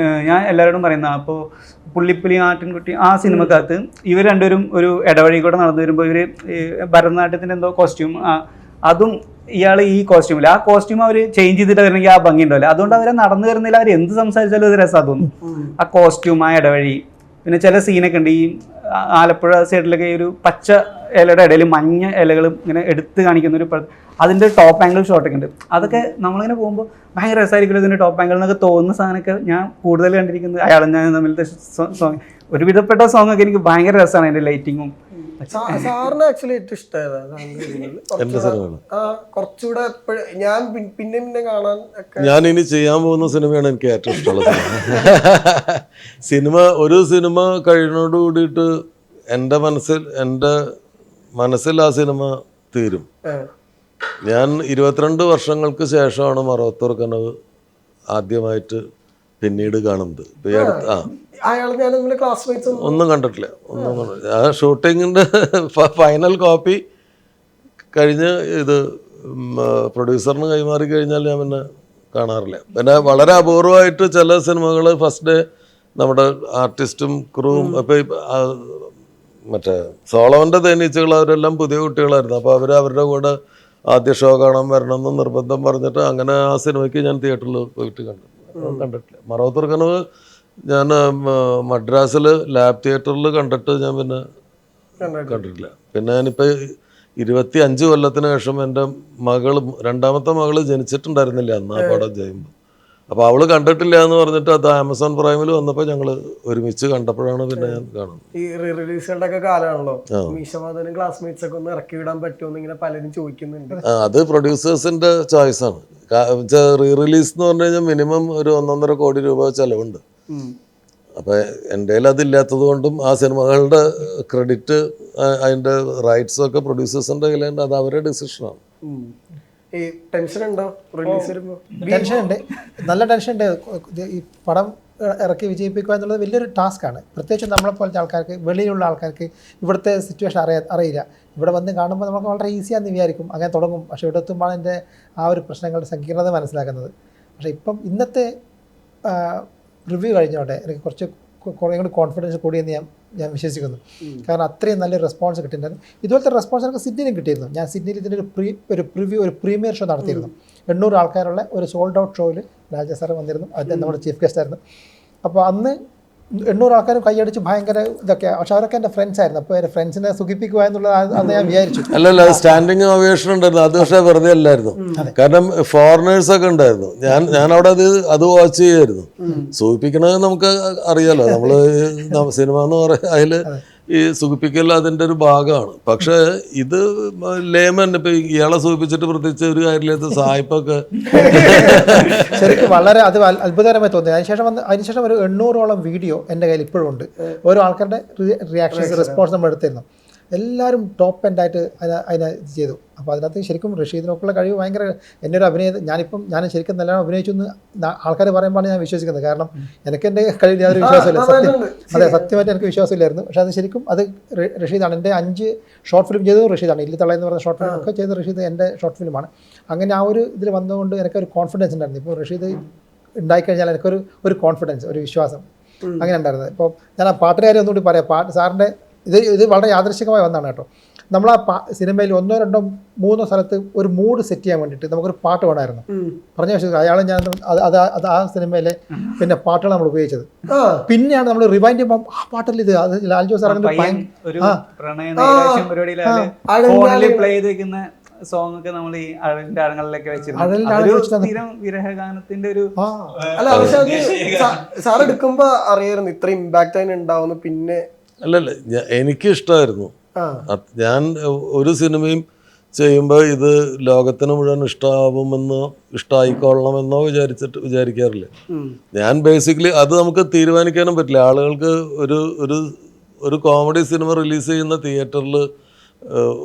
ഞാൻ എല്ലാവരോടും പറയുന്ന, അപ്പോൾ പുള്ളിപ്പുലി ആട്ടിൻകുട്ടി ആ സിനിമക്കകത്ത് ഇവർ രണ്ടുപേരും ഒരു ഇടവഴി കൂടെ നടന്നു വരുമ്പോൾ ഇവർ ഭരതനാട്യത്തിൻ്റെ എന്തോ കോസ്റ്റ്യൂം, അതും ഇയാൾ ഈ കോസ്റ്റ്യൂമില്ല, ആ കോസ്റ്റ്യൂം അവർ ചേഞ്ച് ചെയ്തിട്ട് വരണമെങ്കിൽ ആ ഭംഗി ഉണ്ടാവില്ല. അതുകൊണ്ട് അവരെ നടന്നു വരുന്നില്ല, അവർ എന്ത് സംസാരിച്ചാലും അത് രസം തോന്നും. ആ കോസ്റ്റ്യൂം, ആ ഇടവഴി, പിന്നെ ചില സീനൊക്കെ ഉണ്ട് ഈ ആലപ്പുഴ സൈഡിലൊക്കെ ഒരു പച്ച ഇലയുടെ ഇടയിൽ മഞ്ഞ ഇലകളും ഇങ്ങനെ എടുത്ത് കാണിക്കുന്ന ഒരു അതിൻ്റെ ടോപ്പ് ആംഗിൾ ഷോട്ടൊക്കെ ഉണ്ട്. അതൊക്കെ നമ്മളിങ്ങനെ പോകുമ്പോൾ ഭയങ്കര രസമായിരിക്കും. ഇതിൻ്റെ ടോപ്പ് ആംഗിൾ എന്നൊക്കെ തോന്നുന്ന സാധനമൊക്കെ ഞാൻ കൂടുതൽ കണ്ടിരിക്കുന്നത് അയാളും ഞാൻ തമ്മിലത്തെ സോങ്, ഒരു വിധപ്പെട്ട സോങ് ഒക്കെ എനിക്ക് ഭയങ്കര രസമാണ്. അതിൻ്റെ ലൈറ്റിങ്ങും. സാറിന് ആക്ച്വലി ഏറ്റവും ഇഷ്ടമായതാണ് കുറച്ചുകൂടെ ഞാൻ പിന്നെ കാണാൻ ഞാൻ ഇനി ചെയ്യാൻ പോകുന്ന സിനിമയാണ് എനിക്ക് ഏറ്റവും ഇഷ്ടമുള്ള സിനിമ. ഒരു സിനിമ കഴിയുന്നതോട് കൂടിയിട്ട് എൻ്റെ മനസ്സിൽ ആ സിനിമ തീരും. ഞാൻ 22 വർഷങ്ങൾക്ക് ശേഷമാണ് മറവത്തൂർ കനവ് ആദ്യമായിട്ട് പിന്നീട് കാണുന്നത്. ഇപ്പൊ ഈ അടുത്ത് അയാൾ ഞാൻ നിങ്ങളുടെ ക്ലാസ്മേറ്റ്സ് ഒന്നും കണ്ടിട്ടില്ല. ആ ഷൂട്ടിങ്ങിൻ്റെ ഫൈനൽ കോപ്പി കഴിഞ്ഞ് ഇത് പ്രൊഡ്യൂസറിന് കൈമാറി കഴിഞ്ഞാൽ ഞാൻ പിന്നെ കാണാറില്ല. പിന്നെ വളരെ അപൂർവമായിട്ട് ചില സിനിമകൾ ഫസ്റ്റ് ഡേ നമ്മുടെ ആർട്ടിസ്റ്റും ക്രൂവും ഇപ്പം മറ്റേ സോളവൻ്റെ തേനീച്ചകൾ അവരെല്ലാം പുതിയ കുട്ടികളായിരുന്നു. അപ്പോൾ അവരുടെ കൂടെ ആദ്യ ഷോ കാണാൻ വരണമെന്ന് നിർബന്ധം പറഞ്ഞിട്ട് അങ്ങനെ ആ സിനിമയ്ക്ക് ഞാൻ തിയേറ്ററിൽ പോയിട്ട് കണ്ടിട്ടില്ല. മറവത്തൂർ കനവ് ഞാൻ മദ്രാസിൽ ലാബ് തിയേറ്ററിൽ കണ്ടിട്ട് ഞാൻ പിന്നെ കണ്ടിട്ടില്ല. പിന്നെ ഞാനിപ്പോൾ 25 കൊല്ലത്തിന് ശേഷം എൻ്റെ രണ്ടാമത്തെ മകള് ജനിച്ചിട്ടുണ്ടായിരുന്നില്ല അന്ന് ആ പടം ചെയ്യുമ്പോൾ. അപ്പോൾ അവള് കണ്ടിട്ടില്ല എന്ന് പറഞ്ഞിട്ട് അത് ആമസോൺ പ്രൈമിൽ വന്നപ്പോൾ ഞങ്ങൾ ഒരുമിച്ച് കണ്ടപ്പോഴാണ് പിന്നെ ഞാൻ കാണുന്നത്. ഈ റിലീസുകളുടെ ഒക്കെ കാലമാണല്ലോ, മീശമാധവനും ക്ലാസ്മേറ്റ്സ് ഒക്കെ ഒന്ന് ഇറക്കി വിടാൻ പറ്റുമെന്ന് ഇങ്ങനെ പലരും ചോദിക്കുന്നുണ്ട്. അത് പ്രൊഡ്യൂസേഴ്സിന്റെ ചോയ്സാണ്. റീ റിലീസ് എന്ന് പറഞ്ഞു കഴിഞ്ഞാൽ മിനിമം ഒരു 1.5 കോടി രൂപ ചെലവുണ്ട്. അപ്പം എൻ്റെ കയ്യിൽ അതില്ലാത്തത് കൊണ്ടും ആ സിനിമകളുടെ ക്രെഡിറ്റ് അതിൻ്റെ റൈറ്റ്സും ഒക്കെ പ്രൊഡ്യൂസേഴ്സിൻ്റെ കയ്യിലുണ്ട്. അത് അവരുടെ ഡിസിഷനാണ്. ടെൻഷൻ ഉണ്ടോ റിലീസ് വരുമ്പോൾ? ടെൻഷൻ ഉണ്ട്, നല്ല ടെൻഷൻ ഉണ്ട്. ഈ പടം ഇറക്കി വിജയിപ്പിക്കുക എന്നുള്ളത് വലിയൊരു ടാസ്ക്കാണ്. പ്രത്യേകിച്ച് നമ്മളെപ്പോലത്തെ ആൾക്കാർക്ക്, വെളിയിലുള്ള ആൾക്കാർക്ക് ഇവിടുത്തെ സിറ്റുവേഷൻ അറിയില്ല. ഇവിടെ വന്ന് കാണുമ്പോൾ നമുക്ക് വളരെ ഈസിയാണെന്ന് വിചാരിക്കും, അങ്ങനെ തുടങ്ങും. പക്ഷേ ഇവിടെ എത്തുമ്പോൾ എൻ്റെ ആ ഒരു പ്രശ്നങ്ങളുടെ സങ്കീർണത മനസ്സിലാക്കുന്നത്. പക്ഷേ ഇപ്പം ഇന്നത്തെ റിവ്യൂ കഴിഞ്ഞോട്ടെ എനിക്ക് കുറേ കൂടി കോൺഫിഡൻസ് കൂടിയെന്ന് ഞാൻ വിശ്വസിക്കുന്നു. കാരണം അത്രയും നല്ലൊരു റെസ്പോൺസ് കിട്ടിയിട്ടുണ്ടായിരുന്നു. ഇതുപോലത്തെ റെസ്പോൺസ് എനിക്ക് സിഡ്നിയിലും കിട്ടിയിരുന്നു. ഞാൻ സിഡ്നിയിൽ ഇതിൻ്റെ ഒരു പ്രീമിയർ ഷോ നടത്തിയിരുന്നു. 800 ആൾക്കാരുള്ള ഒരു സോൾഡ് ഔട്ട് ഷോയിൽ രാജ സാറ് വന്നിരുന്നു. അത് നമ്മുടെ ചീഫ് ഗസ്റ്റ് ആയിരുന്നു. അപ്പോൾ അന്ന് 800 ആൾക്കാരും കൈയടിച്ച് ഭയങ്കര ഇതൊക്കെ. പക്ഷെ അവരൊക്കെ എൻ്റെ ഫ്രണ്ട്സ് ആയിരുന്നു. അപ്പോൾ എൻ്റെ ഫ്രണ്ട്സിനെ സുഖിപ്പിക്കുക എന്നുള്ളത് അന്ന് ഞാൻ വിചാരിച്ചു. അല്ലല്ല, സ്റ്റാൻഡിങ് ഓവേഷൻ ഉണ്ടായിരുന്നു. അത് പക്ഷേ വെറുതെ അല്ലായിരുന്നു. കാരണം ഫോറിനേഴ്സ് ഒക്കെ ഉണ്ടായിരുന്നു. ഞാൻ അവിടെ അത് വാച്ച് ചെയ്യായിരുന്നു. സൂചിപ്പിക്കണത് നമുക്ക് അറിയാലോ, നമ്മള് സിനിമ എന്ന് പറയുക അതിൽ ഈ സുഖിപ്പിക്കൽ അതിൻ്റെ ഒരു ഭാഗമാണ്. പക്ഷെ ഇത് ലേമൻ ഇപ്പൊ ഇയാളെ സൂചിപ്പിച്ചിട്ട് പ്രത്യേകിച്ച് ഒരു കാര്യമില്ലാത്ത സായിപ്പൊക്കെ ശരിക്കും വളരെ അത് അത്ഭുതകരമായി തോന്നി. അതിനുശേഷം ഒരു 800ഓളം വീഡിയോ എൻ്റെ കയ്യിൽ ഇപ്പോഴും ഉണ്ട്. ഓരോ ആൾക്കാരുടെ റിയാക്ഷൻസ്, റെസ്പോൺസ് നമ്മൾ എടുത്തിരുന്നു. എല്ലാവരും ടോപ്പ് എൻഡായിട്ട് അതിനെ ചെയ്തു. അപ്പോൾ അതിനകത്ത് ശരിക്കും റഷീദിനൊക്കെയുള്ള കഴിവ് ഭയങ്കര. എൻ്റെ ഒരു ഞാൻ ശരിക്കും നല്ലോണം അഭിനയിച്ചു എന്ന് ആൾക്കാർ പറയുമ്പോഴാണ് ഞാൻ വിശ്വസിക്കുന്നത്. കാരണം എനിക്ക് എൻ്റെ കഴിവിൽ യാതൊരു വിശ്വാസമില്ല. സത്യമായിട്ട് എനിക്ക് വിശ്വാസമില്ലായിരുന്നു. പക്ഷേ അത് ശരിക്കും അത് റഷീദാണ്. എൻ്റെ 5 ഷോർട്ട് ഫിലിം ചെയ്തത് റഷീദാണ്. ഇല്ലിത്തള എന്ന് പറഞ്ഞ ഷോർട്ട് ഫിലിം ഒക്കെ ചെയ്ത റഷീദ് എൻ്റെ ഷോർട്ട് ഫിലിമാണ്. അങ്ങനെ ആ ഒരു ഇതിൽ വന്നതുകൊണ്ട് എനിക്കൊരു കോൺഫിഡൻസ് ഉണ്ടായിരുന്നു. ഇപ്പോൾ റഷീദ് ഉണ്ടായിക്കഴിഞ്ഞാൽ എനിക്കൊരു കോൺഫിഡൻസ്, ഒരു വിശ്വാസം അങ്ങനെ ഉണ്ടായിരുന്നത്. ഇപ്പോൾ ഞാൻ ആ പാട്ടുകാരെ ഒന്നുകൂടി പറയാം. സാറിൻ്റെ ഇത് വളരെ യാദൃശ്ചികമായി വന്നതാണ് കേട്ടോ. നമ്മൾ ആ സിനിമയിൽ 1, 2, 3 സ്ഥലത്ത് ഒരു മൂഡ് സെറ്റ് ചെയ്യാൻ വേണ്ടിയിട്ട് നമുക്കൊരു പാട്ട് വേണമായിരുന്നു. പറഞ്ഞ വിശ്വസിക്കുക അയാളും ഞാൻ അത് ആ സിനിമയിലെ പിന്നെ പാട്ടുകൾ നമ്മൾ ഉപയോഗിച്ചത്. പിന്നെയാണ് നമ്മൾ റിവൈൻഡ് ചെയ്യുമ്പോൾ ആ പാട്ടിൽ ഇത് അത് ലാൽ ജോസ് സോങ് ഒക്കെ നമ്മൾ ഈ അഴലിന്റെ ആഴങ്ങളിലൊക്കെ വെച്ചിരുന്നു. വിരഹഗാനത്തിന്റെ ഒരു സാർ എടുക്കുമ്പോ അറിയായിരുന്നു ഇത്ര ഇമ്പാക്ട് അതിന് ഉണ്ടാവുന്നു. പിന്നെ അല്ലല്ല, എനിക്കിഷ്ടമായിരുന്നു. ഞാൻ ഒരു സിനിമയും ചെയ്യുമ്പോൾ ഇത് ലോകത്തിന് മുഴുവൻ ഇഷ്ടമായിക്കൊള്ളണമെന്നോ വിചാരിക്കാറില്ല. ഞാൻ ബേസിക്കലി അത് നമുക്ക് തീരുമാനിക്കാനും പറ്റില്ല. ആളുകൾക്ക് ഒരു കോമഡി സിനിമ റിലീസ് ചെയ്യുന്ന തിയേറ്ററിൽ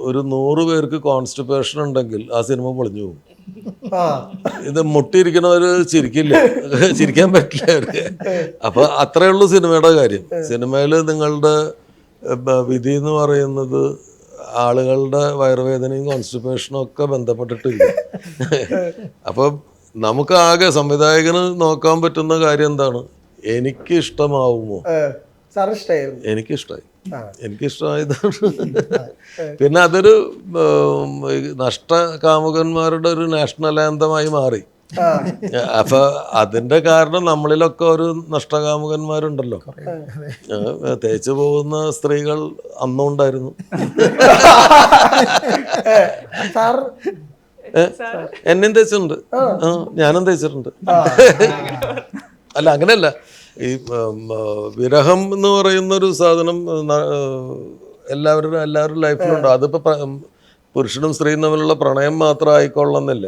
ഒരു 100 പേർക്ക് കോൺസ്റ്റിപ്പേഷൻ ഉണ്ടെങ്കിൽ ആ സിനിമ പൊളിഞ്ഞു പോകും. ഇത് മുട്ടിയിരിക്കണവര് ചിരിക്കാൻ പറ്റില്ല അവർക്ക്. അപ്പൊ അത്രയേ ഉള്ളൂ സിനിമയുടെ കാര്യം. സിനിമയിൽ നിങ്ങളുടെ വിധി എന്ന് പറയുന്നത് ആളുകളുടെ വയറുവേദനയും കോൺസ്റ്റിപ്പേഷനും ഒക്കെ ബന്ധപ്പെട്ടിട്ടില്ല. അപ്പം നമുക്ക് ആകെ സംവിധായകന് നോക്കാൻ പറ്റുന്ന കാര്യം എന്താണ്? എനിക്കിഷ്ടമാവുമോ? എനിക്കിഷ്ടമായതാണ്. പിന്നെ അതൊരു നഷ്ടകാമുകന്മാരുടെ ഒരു നാഷണൽ ആന്തമായി മാറി. അപ്പൊ അതിന്റെ കാരണം നമ്മളിലൊക്കെ ഒരു നഷ്ടകാമുകന്മാരുണ്ടല്ലോ. തേച്ചു പോകുന്ന സ്ത്രീകൾ അന്നും ഉണ്ടായിരുന്നു. എന്നെയും തേച്ചിട്ടുണ്ട്, ഞാനും തേച്ചിട്ടുണ്ട്. അല്ല അങ്ങനെയല്ല, ഈ വിരഹം എന്ന് പറയുന്നൊരു സാധനം എല്ലാവരുടെ ലൈഫിലുണ്ടോ. അതിപ്പോൾ പുരുഷനും സ്ത്രീയും തമ്മിലുള്ള പ്രണയം മാത്രം ആയിക്കൊള്ളുന്നില്ല.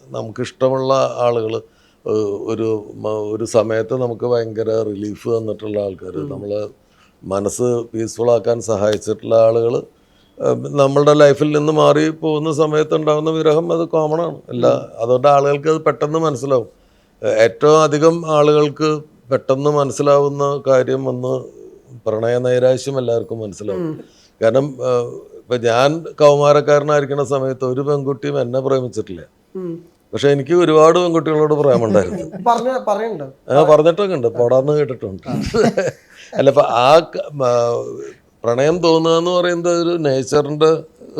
നമുക്കിഷ്ടമുള്ള ആളുകൾ ഒരു സമയത്ത് നമുക്ക് ഭയങ്കര റിലീഫ് തന്നിട്ടുള്ള ആൾക്കാർ, നമ്മളെ മനസ്സ് പീസ്ഫുൾ ആക്കാൻ സഹായിച്ചിട്ടുള്ള ആളുകൾ നമ്മളുടെ ലൈഫിൽ നിന്ന് മാറി പോകുന്ന സമയത്ത് ഉണ്ടാകുന്ന വിരഹം അത് കോമൺ ആണ്. അതുകൊണ്ട് ആളുകൾക്ക് അത് പെട്ടെന്ന് മനസ്സിലാവും. ഏറ്റവും അധികം ആളുകൾക്ക് പെട്ടെന്ന് മനസ്സിലാവുന്ന കാര്യം ഒന്ന് പ്രണയ നൈരാശ്യം എല്ലാവർക്കും മനസ്സിലാവും. കാരണം ഇപ്പം ഞാൻ കൗമാരക്കാരനായിരിക്കുന്ന സമയത്ത് ഒരു പെൺകുട്ടിയും എന്നെ പ്രേമിച്ചിട്ടില്ല. പക്ഷെ എനിക്ക് ഒരുപാട് പെൺകുട്ടികളോട് പ്രേമുണ്ടായിരുന്നു. പറഞ്ഞിട്ടൊക്കെ ഉണ്ട്, പോടാന്ന് കേട്ടിട്ടുണ്ട്. അല്ല, ഇപ്പം പ്രണയം തോന്നുക എന്ന് പറയുന്നത് ഒരു നേച്ചറിൻ്റെ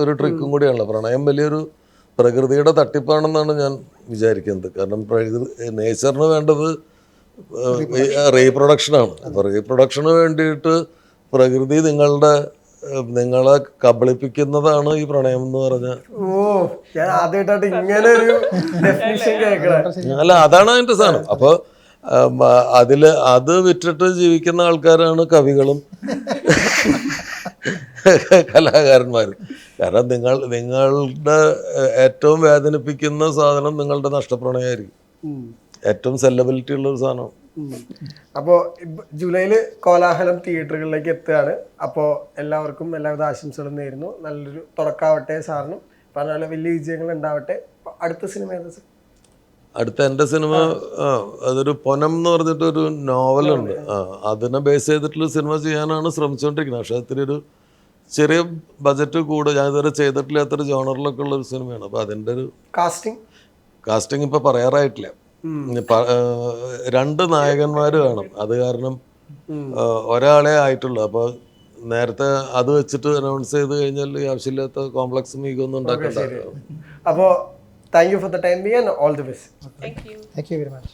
ഒരു ട്രിക്കും കൂടിയാണല്ലോ. പ്രണയം വലിയൊരു പ്രകൃതിയുടെ തട്ടിപ്പാണെന്നാണ് ഞാൻ വിചാരിക്കുന്നത്. കാരണം നേച്ചറിന് വേണ്ടത് റീപ്രൊഡക്ഷനാണ്. അപ്പോൾ റീപ്രൊഡക്ഷന് വേണ്ടിയിട്ട് പ്രകൃതി നിങ്ങളെ കബളിപ്പിക്കുന്നതാണ് ഈ പ്രണയം എന്ന് പറഞ്ഞ. അല്ല, അതാണ് അതിൻ്റെ സാധനം. അപ്പോൾ അത് വിറ്റിട്ട് ജീവിക്കുന്ന ആൾക്കാരാണ് കവികളും കലാകാരന്മാരും. കാരണം നിങ്ങളുടെ ഏറ്റവും വേദനിപ്പിക്കുന്ന സാധനം നിങ്ങളുടെ നഷ്ടപ്രണയമായിരിക്കും. ഏറ്റവും സെല്ലബിലിറ്റി ഉള്ള ഒരു സാധനം. അപ്പോൾ ജൂലൈയിൽ കോലാഹലം തിയേറ്ററുകളിലേക്ക് എത്തുകയാണ്. അപ്പോൾ എല്ലാവർക്കും എല്ലാവിധ ആശംസകളും നേരുന്നു. നല്ലൊരു തുടക്കാവട്ടെ സാറിനും. പറഞ്ഞ വലിയ വിജയങ്ങൾ ഉണ്ടാവട്ടെ. അടുത്ത സിനിമ ഏതാ സാർ? അടുത്ത എൻ്റെ സിനിമ അതൊരു പൊനം എന്ന് പറഞ്ഞിട്ടൊരു നോവലുണ്ട്. അതിനെ ബേസ് ചെയ്തിട്ടുള്ള സിനിമ ചെയ്യാനാണ് ശ്രമിച്ചുകൊണ്ടിരിക്കുന്നത്. പക്ഷേ അതിന് ഒരു ചെറിയ ബജറ്റ് കൂടെ, ഞാൻ ഇതുവരെ ചെയ്തിട്ടില്ലാത്തൊരു ജോണറിലൊക്കെ ഉള്ളൊരു സിനിമയാണ്. അപ്പോൾ അതിൻ്റെ ഒരു കാസ്റ്റിംഗ് ഇപ്പോൾ പറയാറായിട്ടില്ല. 2 നായകന്മാർ വേണം. അത് കാരണം ഒരാളെ ആയിട്ടുള്ളൂ. അപ്പോൾ നേരത്തെ അത് വെച്ചിട്ട് അനൗൺസ് ചെയ്ത് കഴിഞ്ഞാൽ ആവശ്യമില്ലാത്ത കോംപ്ലക്സും ഈഗൊന്നും ഉണ്ടാക്കണ്ട. അപ്പോൾ thank you for the time being and all the best. Thank you. Thank you very much.